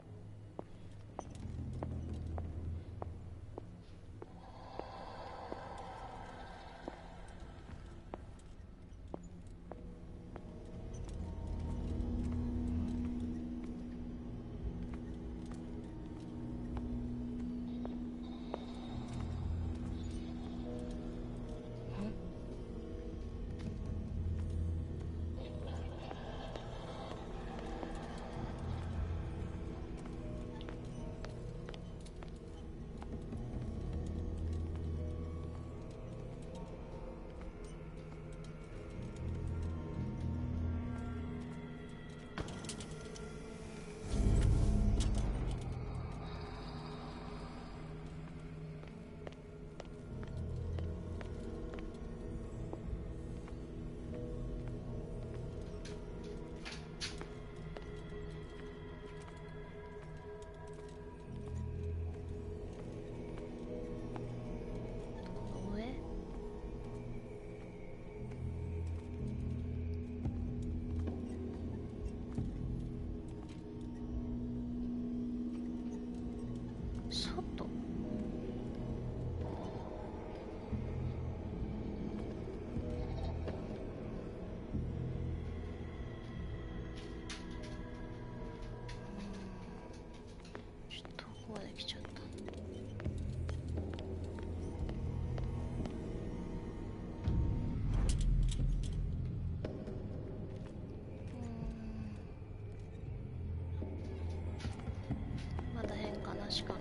A: 話かな。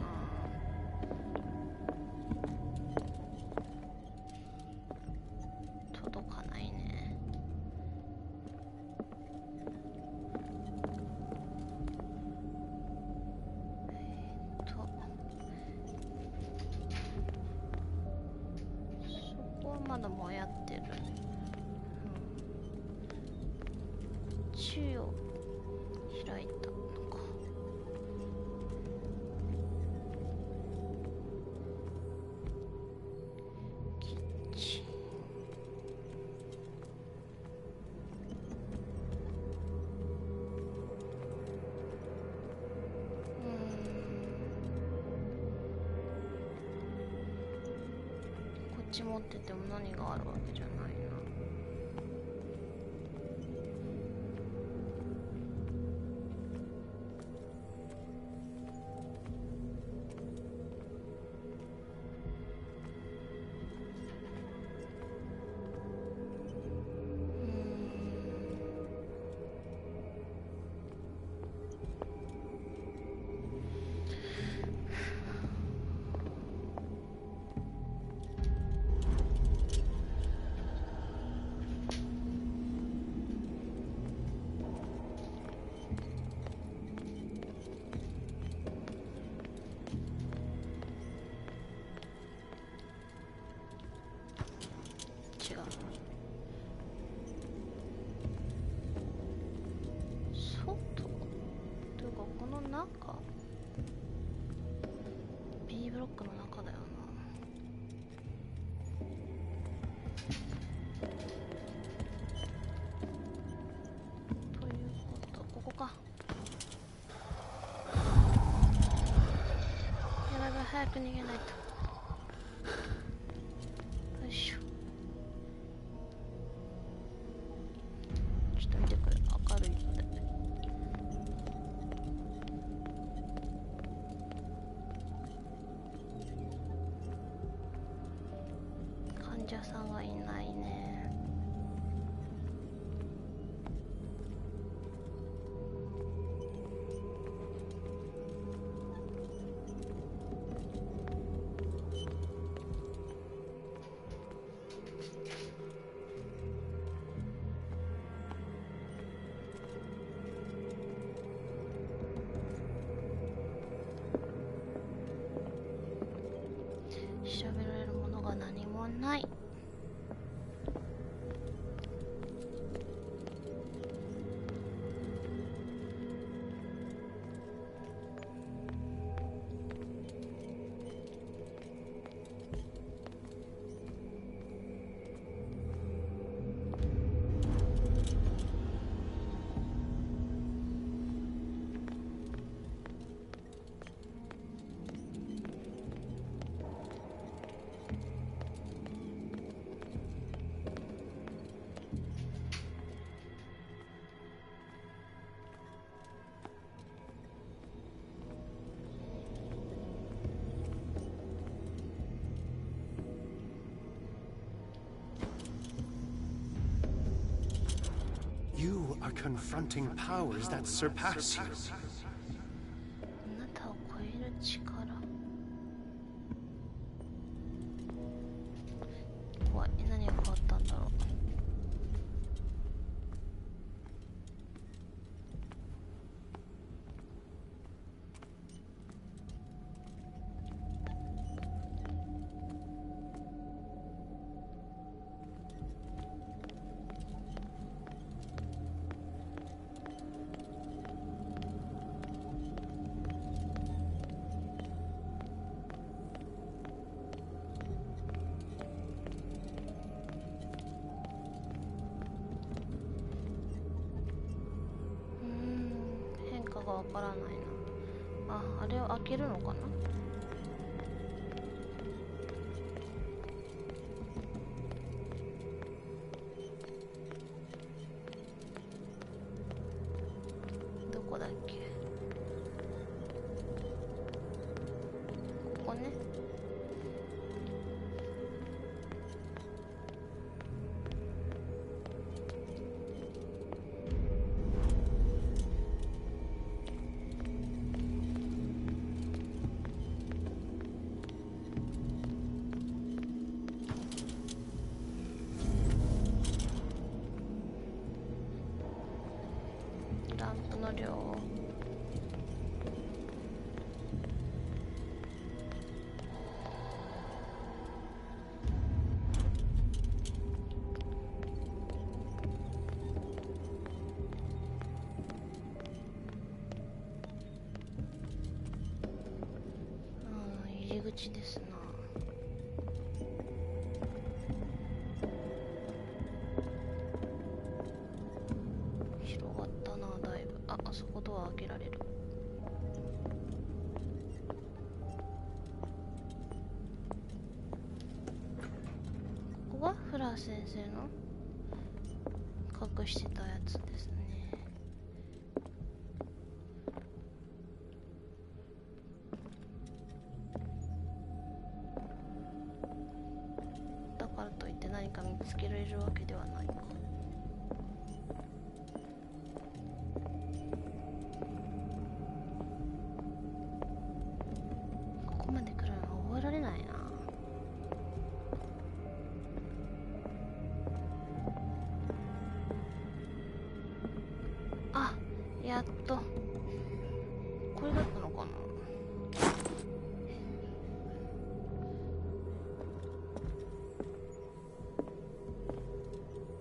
A: 届かないね。そこはまだもやってる。中央開いたのか。こっち持ってても何があるわけじゃないな。B ブロックの中だよな。ということ、ここか。やばいやばい、早く逃げないと。よいしょ。ちょっと見てくれ、明るいので。患者さんがいないね。
N: are confronting powers that surpass you.
A: あなたを超える力。怖い。何が変わったんだろう。わからないな。あ、あれを開けるのかな。どこだっけ。ここね。ランプの量。入り口ですな。あそこドア開けられる。ここがフラー先生の隠してたやつですね。だからといって何か見つけられるわけではないか。やっとこれだったのかな。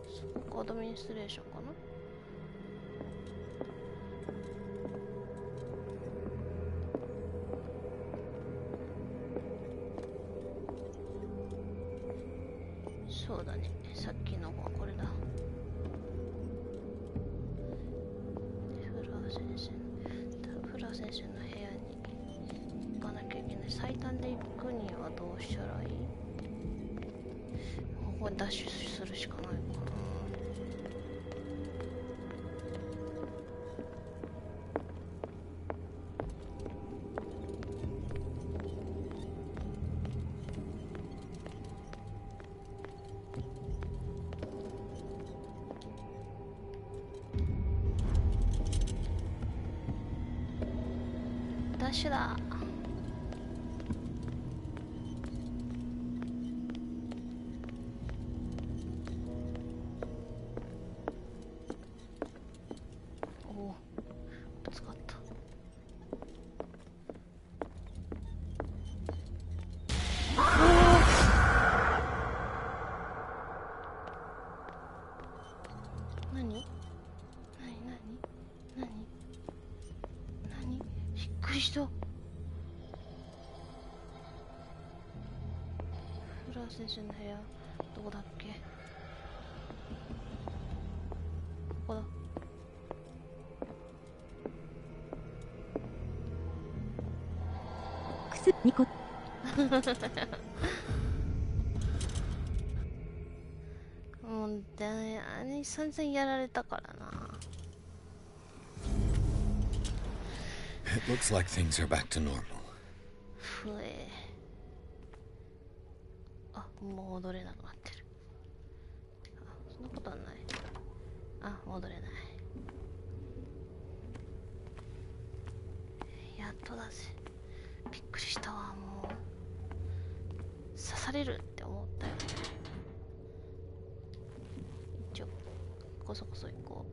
A: そこアドミニストレーションかな。そうだね、さっきのはこれだ。フラ先生の部屋に行かなきゃいけない。最短で行くにはどうしたらいい？ここダッシュするしかないかな。ダッシュだ。おお、ぶつかった。何？びっくりした。フラー先生の部屋どこだっけ。ここだ。
B: くすニコ
A: もうあれ散々やられたからな。
M: It looks like things are back to normal.
A: ふえ。あ、もう戻れなくなってる。あ、そんなことはない。あ、戻れない。だぜ。びっくりしたわ。もう刺されるって思ったよね。一応こそこそ行こう。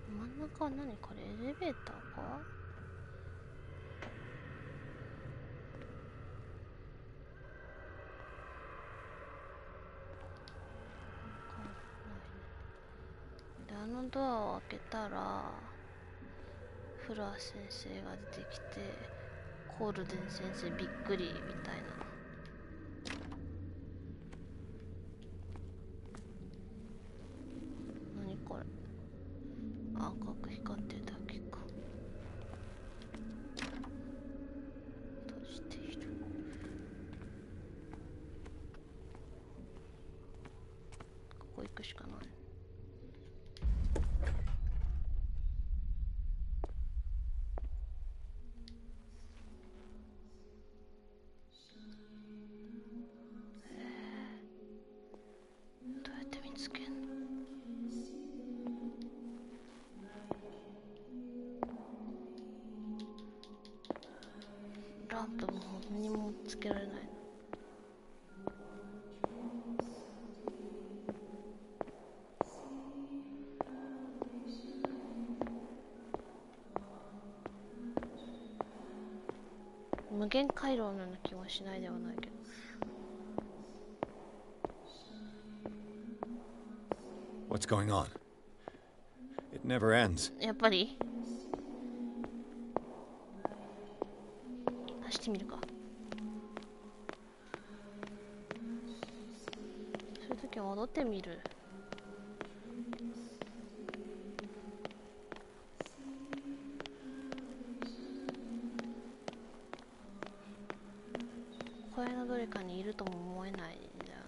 A: 真ん中は何これ、エレベーターか。で、あのドアを開けたらフラー先生が出てきて、コールデン先生びっくりみたいな。何これ、赤く光ってるだけか。閉じている。ここ行くしかない。どうやって見つけんの？ランプも何もつけられないの。無限回廊のような気もしないではないけど。
M: What's going on? It never ends.
A: やっぱり走ってみるか。そういう時は戻ってみる。これのどれかにいるとも思えないんだよ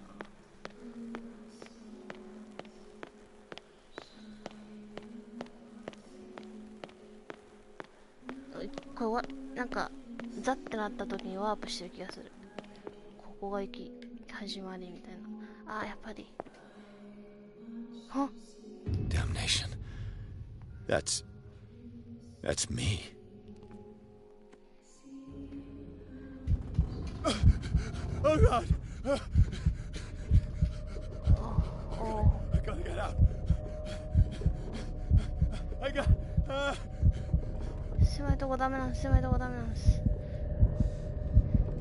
A: な。これはなんかザってなった時にワープしてる気がする。ここが始まりみたいな。あ、やっぱり。は？
M: Damnation. That's me. Oh God! I gotta get out. I got.
A: 狭いとこダメなんです。狭いとこダメなんです。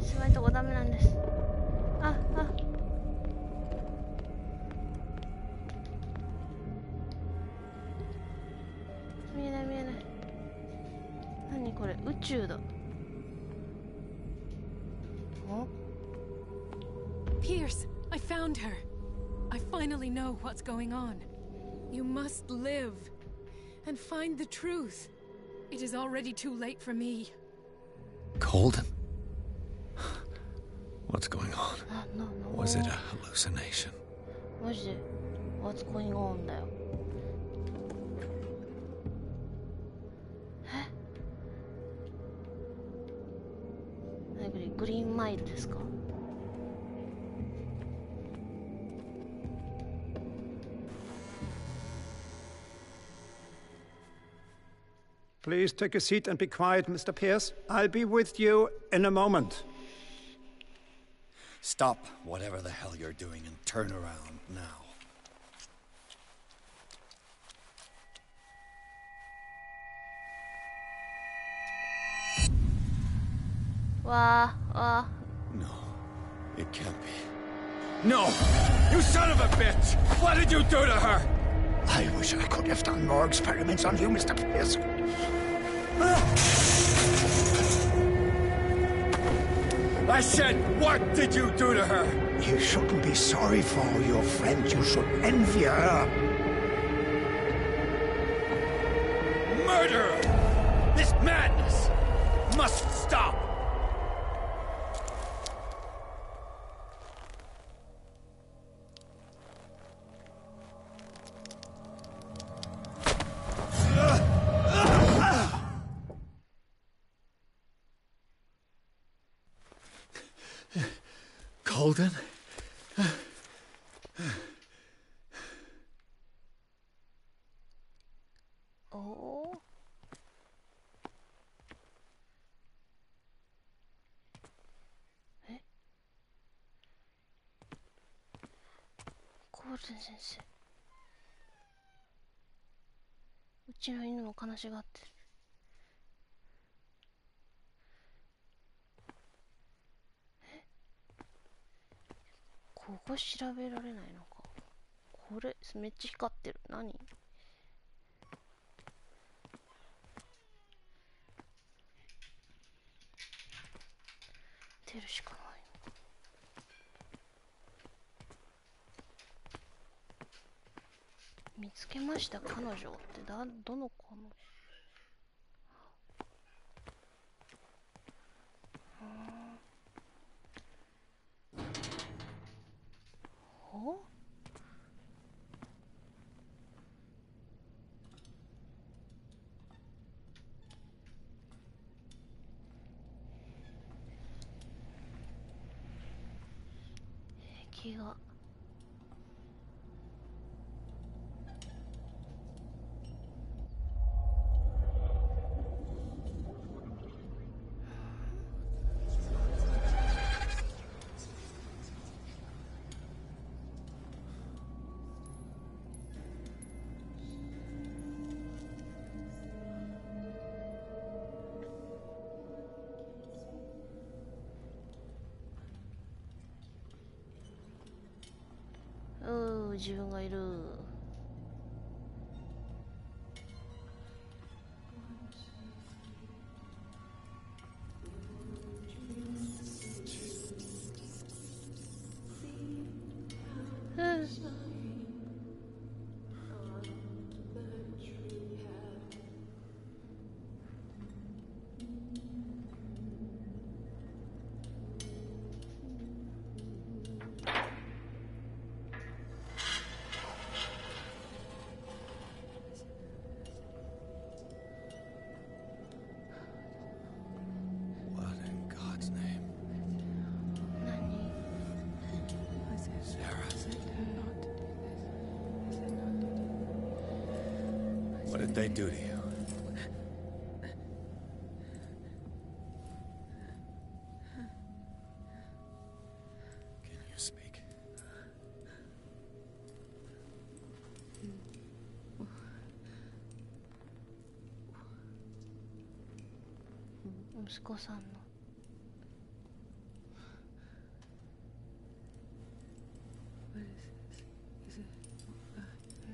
A: 狭いとこダメなんです。あ。見えない見えない。何これ、宇宙だ。
D: Pierce, I found her. I finally know what's going on. You must live and find the truth. It is already too late for me.
M: Colden? What's going on? Was it a hallucination?
A: マジで What's going on だよ。グリーンマイルですか？Please
E: take a seat and be quiet, Mr. Pierce. I'll be with you in a moment.
O: Stop whatever the hell you're doing and turn around now.
M: No, it can't be. No! You son of a bitch! What did you do to her?
N: I wish I could have done more experiments on you, Mr. Pierce.
M: I said, what did you do to her?
N: You shouldn't be sorry for your friend. You should envy her.
M: Murderer! This madness must stop! Colden?
A: おお。コールデン先生。うちの犬も悲しがってる。ここ調べられないのか。これめっちゃ光ってる。何？出るしかない。見つけました彼女ってどの子の？お？壁画。自分がいる。
M: What did they do to you? Can you speak?
A: 息子さんの。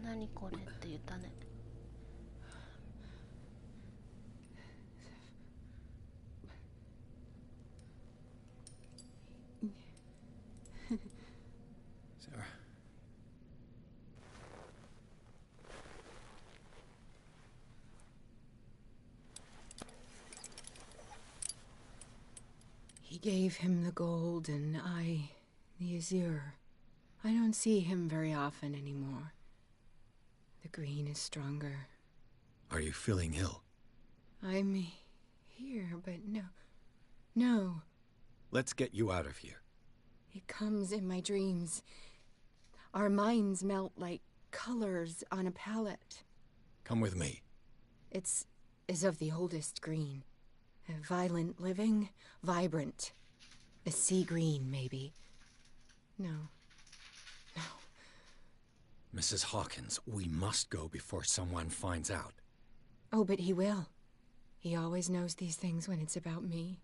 A: 何これって言ったね。
M: Sarah.
P: He gave him the gold and I the azure. I don't see him very often anymore. The green is stronger.
M: Are you feeling ill?
P: I'm here, but no.
M: Let's get you out of here.
P: It comes in my dreams. Our minds melt like colors on a palette.
M: Come with me.
P: It's as of the oldest green. A violent living, vibrant. A sea green, maybe. No.
M: Mrs. Hawkins, we must go before someone finds out.
P: Oh, but he will. He always knows these things when it's about me.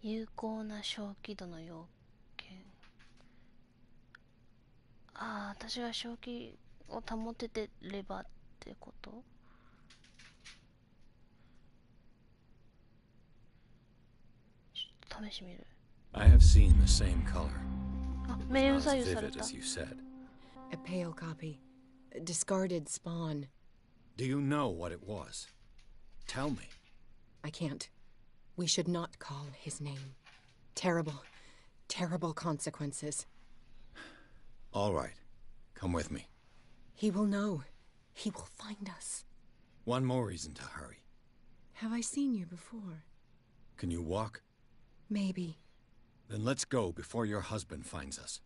A: "有効な小気度の要件。ああ、私が正気を保ててればってこと？ちょっと試してみる。
M: I have seen the same color.
A: あ、命運左右
M: As
A: され
M: vivid
A: た。
M: as you said.
P: A pale copy. A discarded spawn.
M: Do you know what it was? Tell me.
P: I can't. We should not call his name. Terrible, terrible consequences.
M: All right. Come with me.
P: He will know. He will find us.
M: One more reason to hurry.
P: Have I seen you before?
M: Can you walk?
P: Maybe.
M: Then let's go before your husband finds us.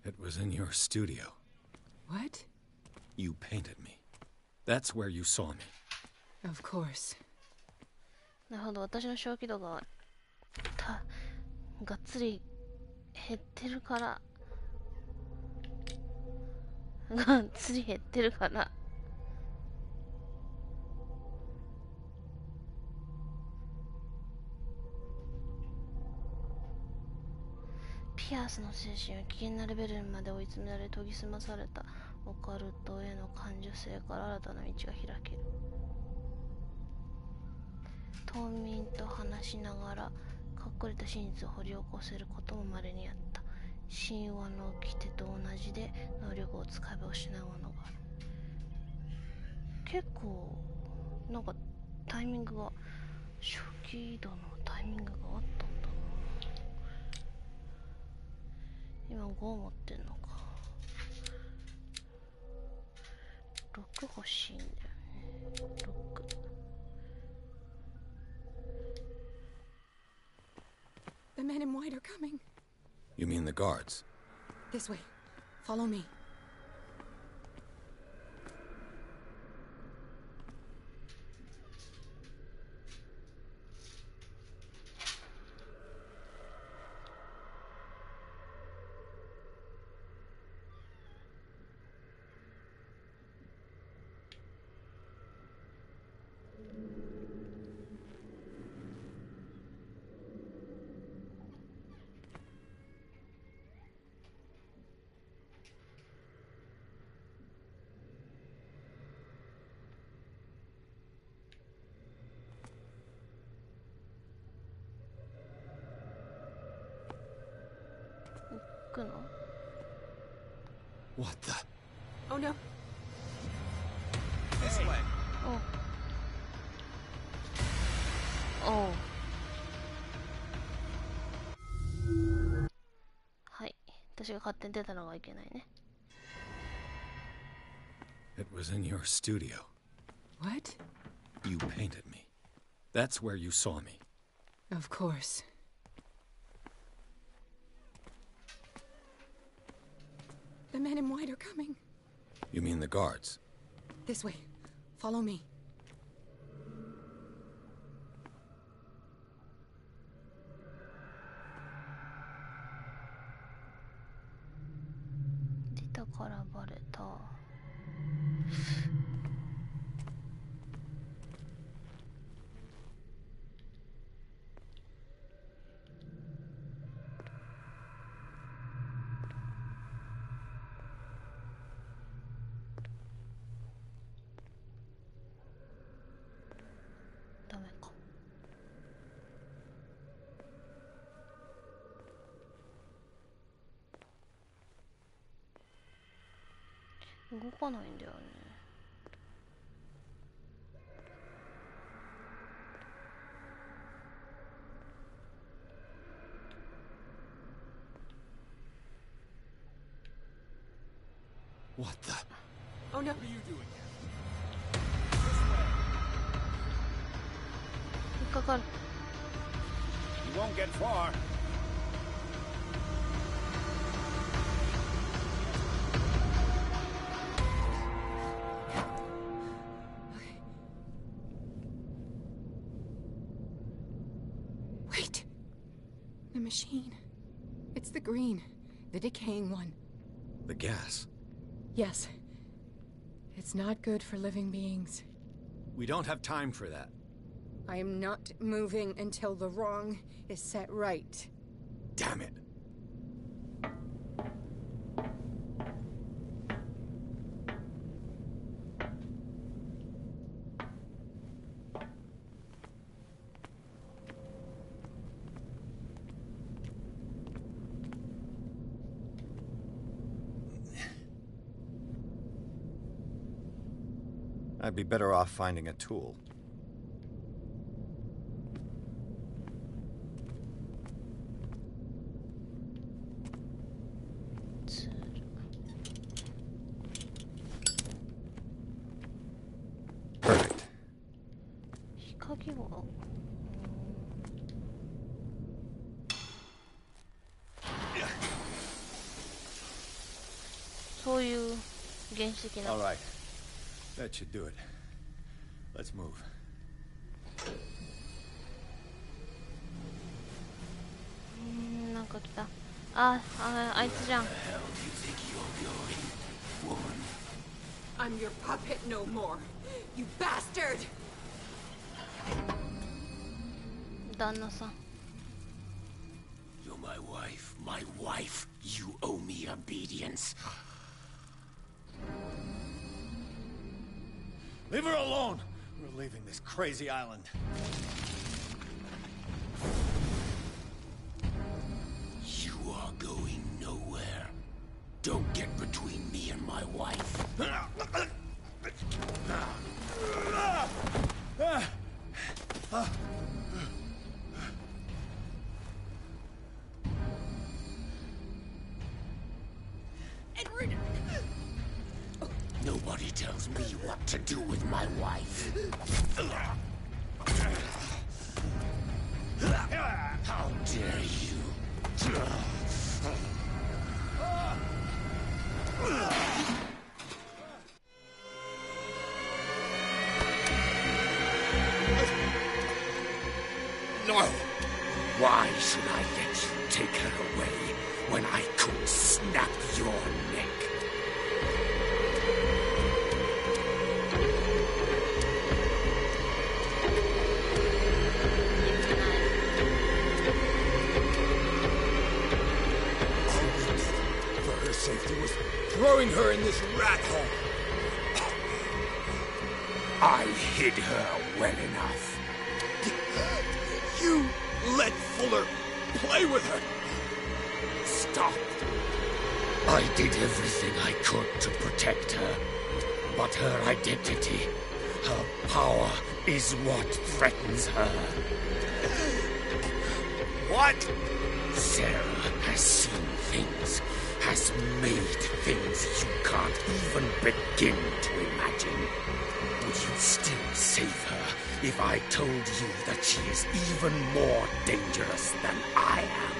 M: It was in your studio.
P: What?
M: You painted me. That's where you saw me.
P: Of course.
A: なるほど、私の正気度ががっつり減ってるから、がっつり減ってるから。ピアスの精神は危険なレベルまで追い詰められ研ぎ澄まされたオカルトへの感受性から新たな道が開ける。島民と話しながら隠れた真実を掘り起こせることも稀にあった。神話の掟と同じで能力を使えば失うものがある。結構なんかタイミングが初期移動のタイミングがあったんだな。今5持ってんのか。6欲しいんだよね。6。
P: The men in white are coming.
M: You mean the guards?
P: This way. Follow me.
M: What the?
P: Oh no.
O: This way.
A: Oh. はい。私が勝手に出たのがいけないね。
M: It was in your studio.
P: What?
M: You painted me. That's where you saw me.
P: Of course. The men in white are coming.
M: You mean the guards?
P: This way. Follow me.
A: Dita からバレた。ダメか。動かないんだよね。
M: What the?
P: Oh no.
O: What are you doing here?
A: 引っかかる。
O: You won't get far.
P: Wait. The machine. It's the green. The decaying one.
M: The gas.
P: Yes. It's not good for living beings.
M: We don't have time for that.
P: I am not moving until the wrong is set right.
M: Damn it.
O: I'd be better off finding a tool.
A: そういう原始的な。
M: All right. That should do it. Let's move.
A: なんか来た。あいつじゃん。
F: I'm your puppet no more, you bastard!
A: 旦那さん。
L: You're my wife, my wife. You owe me obedience.
M: Leave her alone! We're leaving this crazy island.
L: You are going nowhere. Don't get between me and my wife.
F: Edward!
L: Nobody tells me what to do with my wife. How dare you? No! Why should I let you take her away when I could snap your neck?
M: For her safety was throwing her in this rat hole.
L: I hid her well enough.
M: You let Fuller play with her.
L: Stop. I did everything I could to protect her. But her identity, her power, is what threatens her.
M: What?
L: Sarah has seen things, has made things you can't even begin to imagine. Would you still save her if I told you that she is even more dangerous than I am?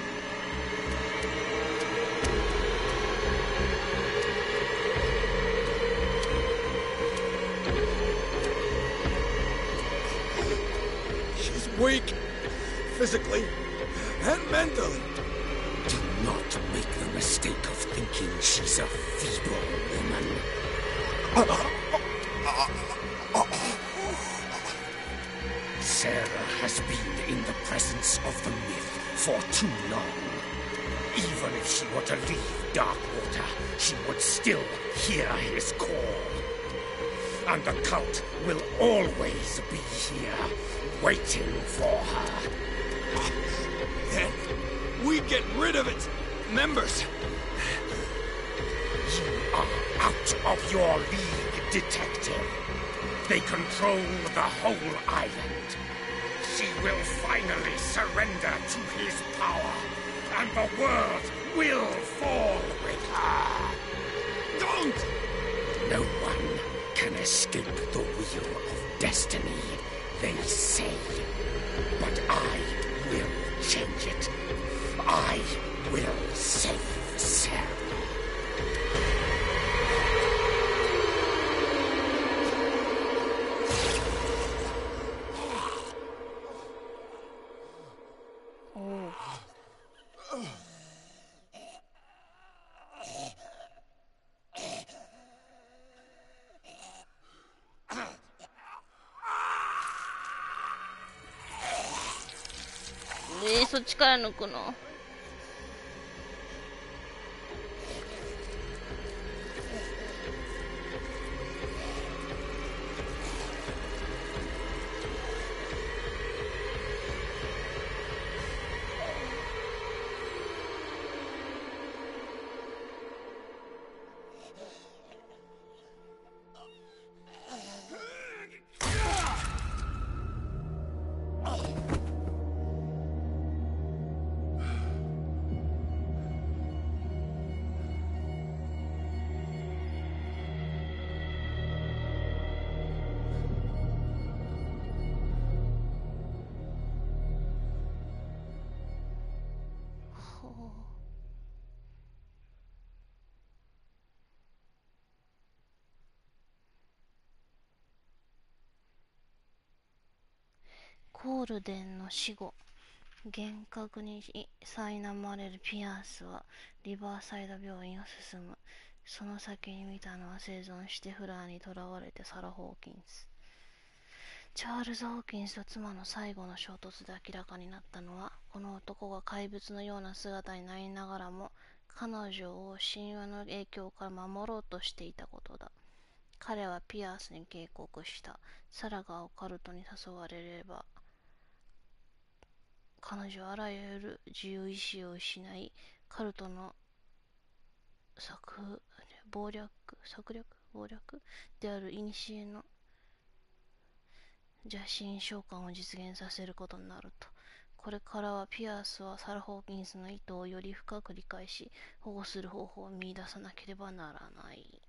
M: She's weak, physically and mentally.
L: Do not make the mistake of thinking she's a feeble woman. Sarah has been in the presence of the myth for too long. Even if she were to leave Darkwater, she would still hear his call. And the cult will always be here, waiting for her.
M: Then we get rid of its members.
L: You are out of your league, detective. They control the whole island. She will finally surrender to his power, and the world will fall with her.
M: Don't!
L: No one can escape the wheel of destiny, they say. But I will change it. I will save Sarah.
A: Oh. そっちから抜くの。コールデンの死後、幻覚に苛まれるピアースはリバーサイド病院を進む。その先に見たのは生存してフラーに囚われてサラ・ホーキンス。チャールズ・ホーキンスと妻の最後の衝突で明らかになったのは、この男が怪物のような姿になりながらも彼女を神話の影響から守ろうとしていたことだ。彼はピアースに警告した。サラがオカルトに誘われれば彼女はあらゆる自由意志を失い、カルトの策略である古の邪神召喚を実現させることになると。これからはピアースはサラ・ホーキンスの意図をより深く理解し、保護する方法を見出さなければならない。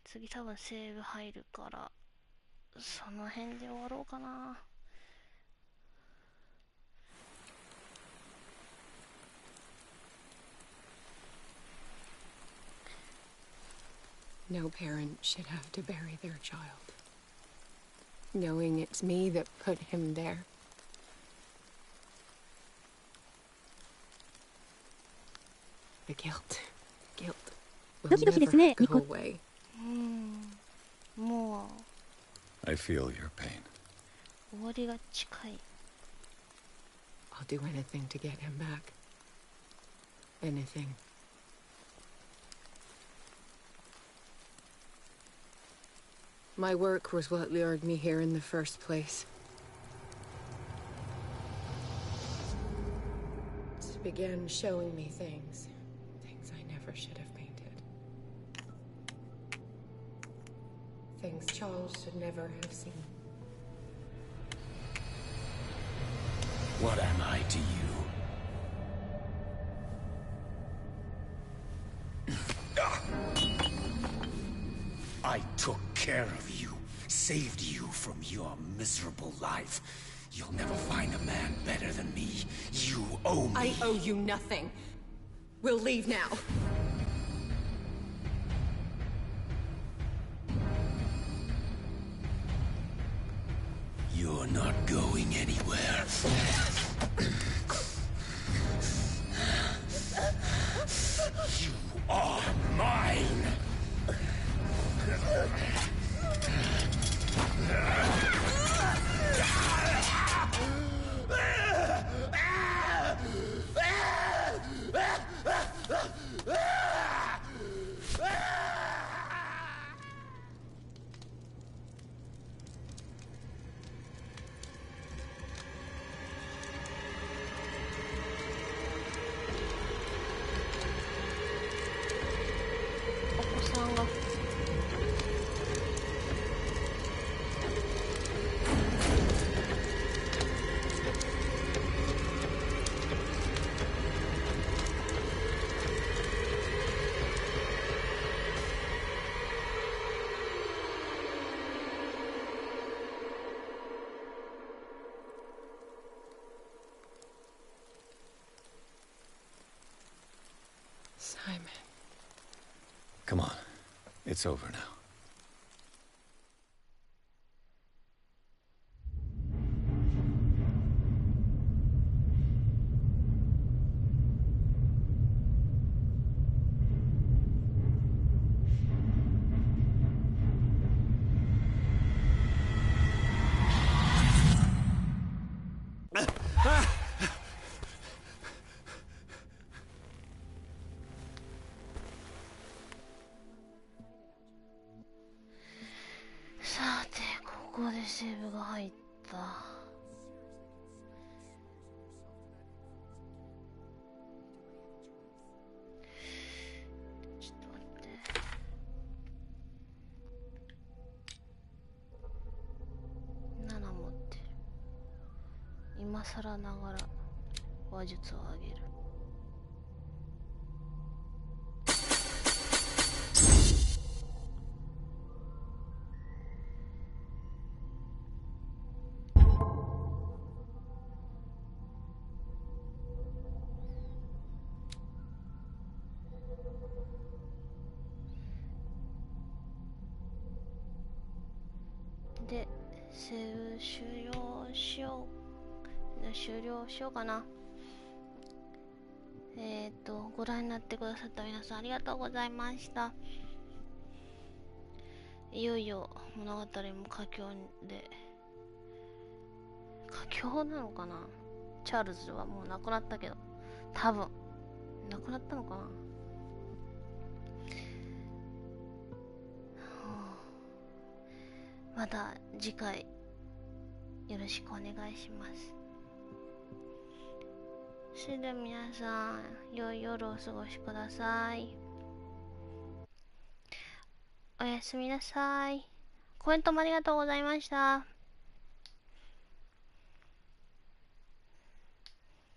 A: 次多分セーブ入るから、その辺で終わろうかな。
P: No parent should have to bury their child, knowing it's me that put him there. The guilt will never go away.
O: I feel your pain.
A: 終わりが近い。
P: I'll do anything to get him back. Anything. My work was what lured me here in the first place. It began showing me things I never should have painted. Things Charles should never have seen.
L: What am I to you? I took care of you, saved you from your miserable life. You'll never find a man better than me. You owe me.
P: I owe you nothing. We'll leave now.
L: You're not going anywhere. You are mine.
P: Simon.
O: Come on. It's over now.
A: ここでセーブが入った。ちょっと待って。7持ってる。今更ながら話術を上げる。終了しようかな。ご覧になってくださった皆さんありがとうございました。いよいよ物語も佳境で、佳境なのかな。チャールズはもう亡くなったけど、多分亡くなったのかな。また次回よろしくお願いします。それでは皆さん、良い夜をお過ごしください。おやすみなさい。コメントもありがとうございました。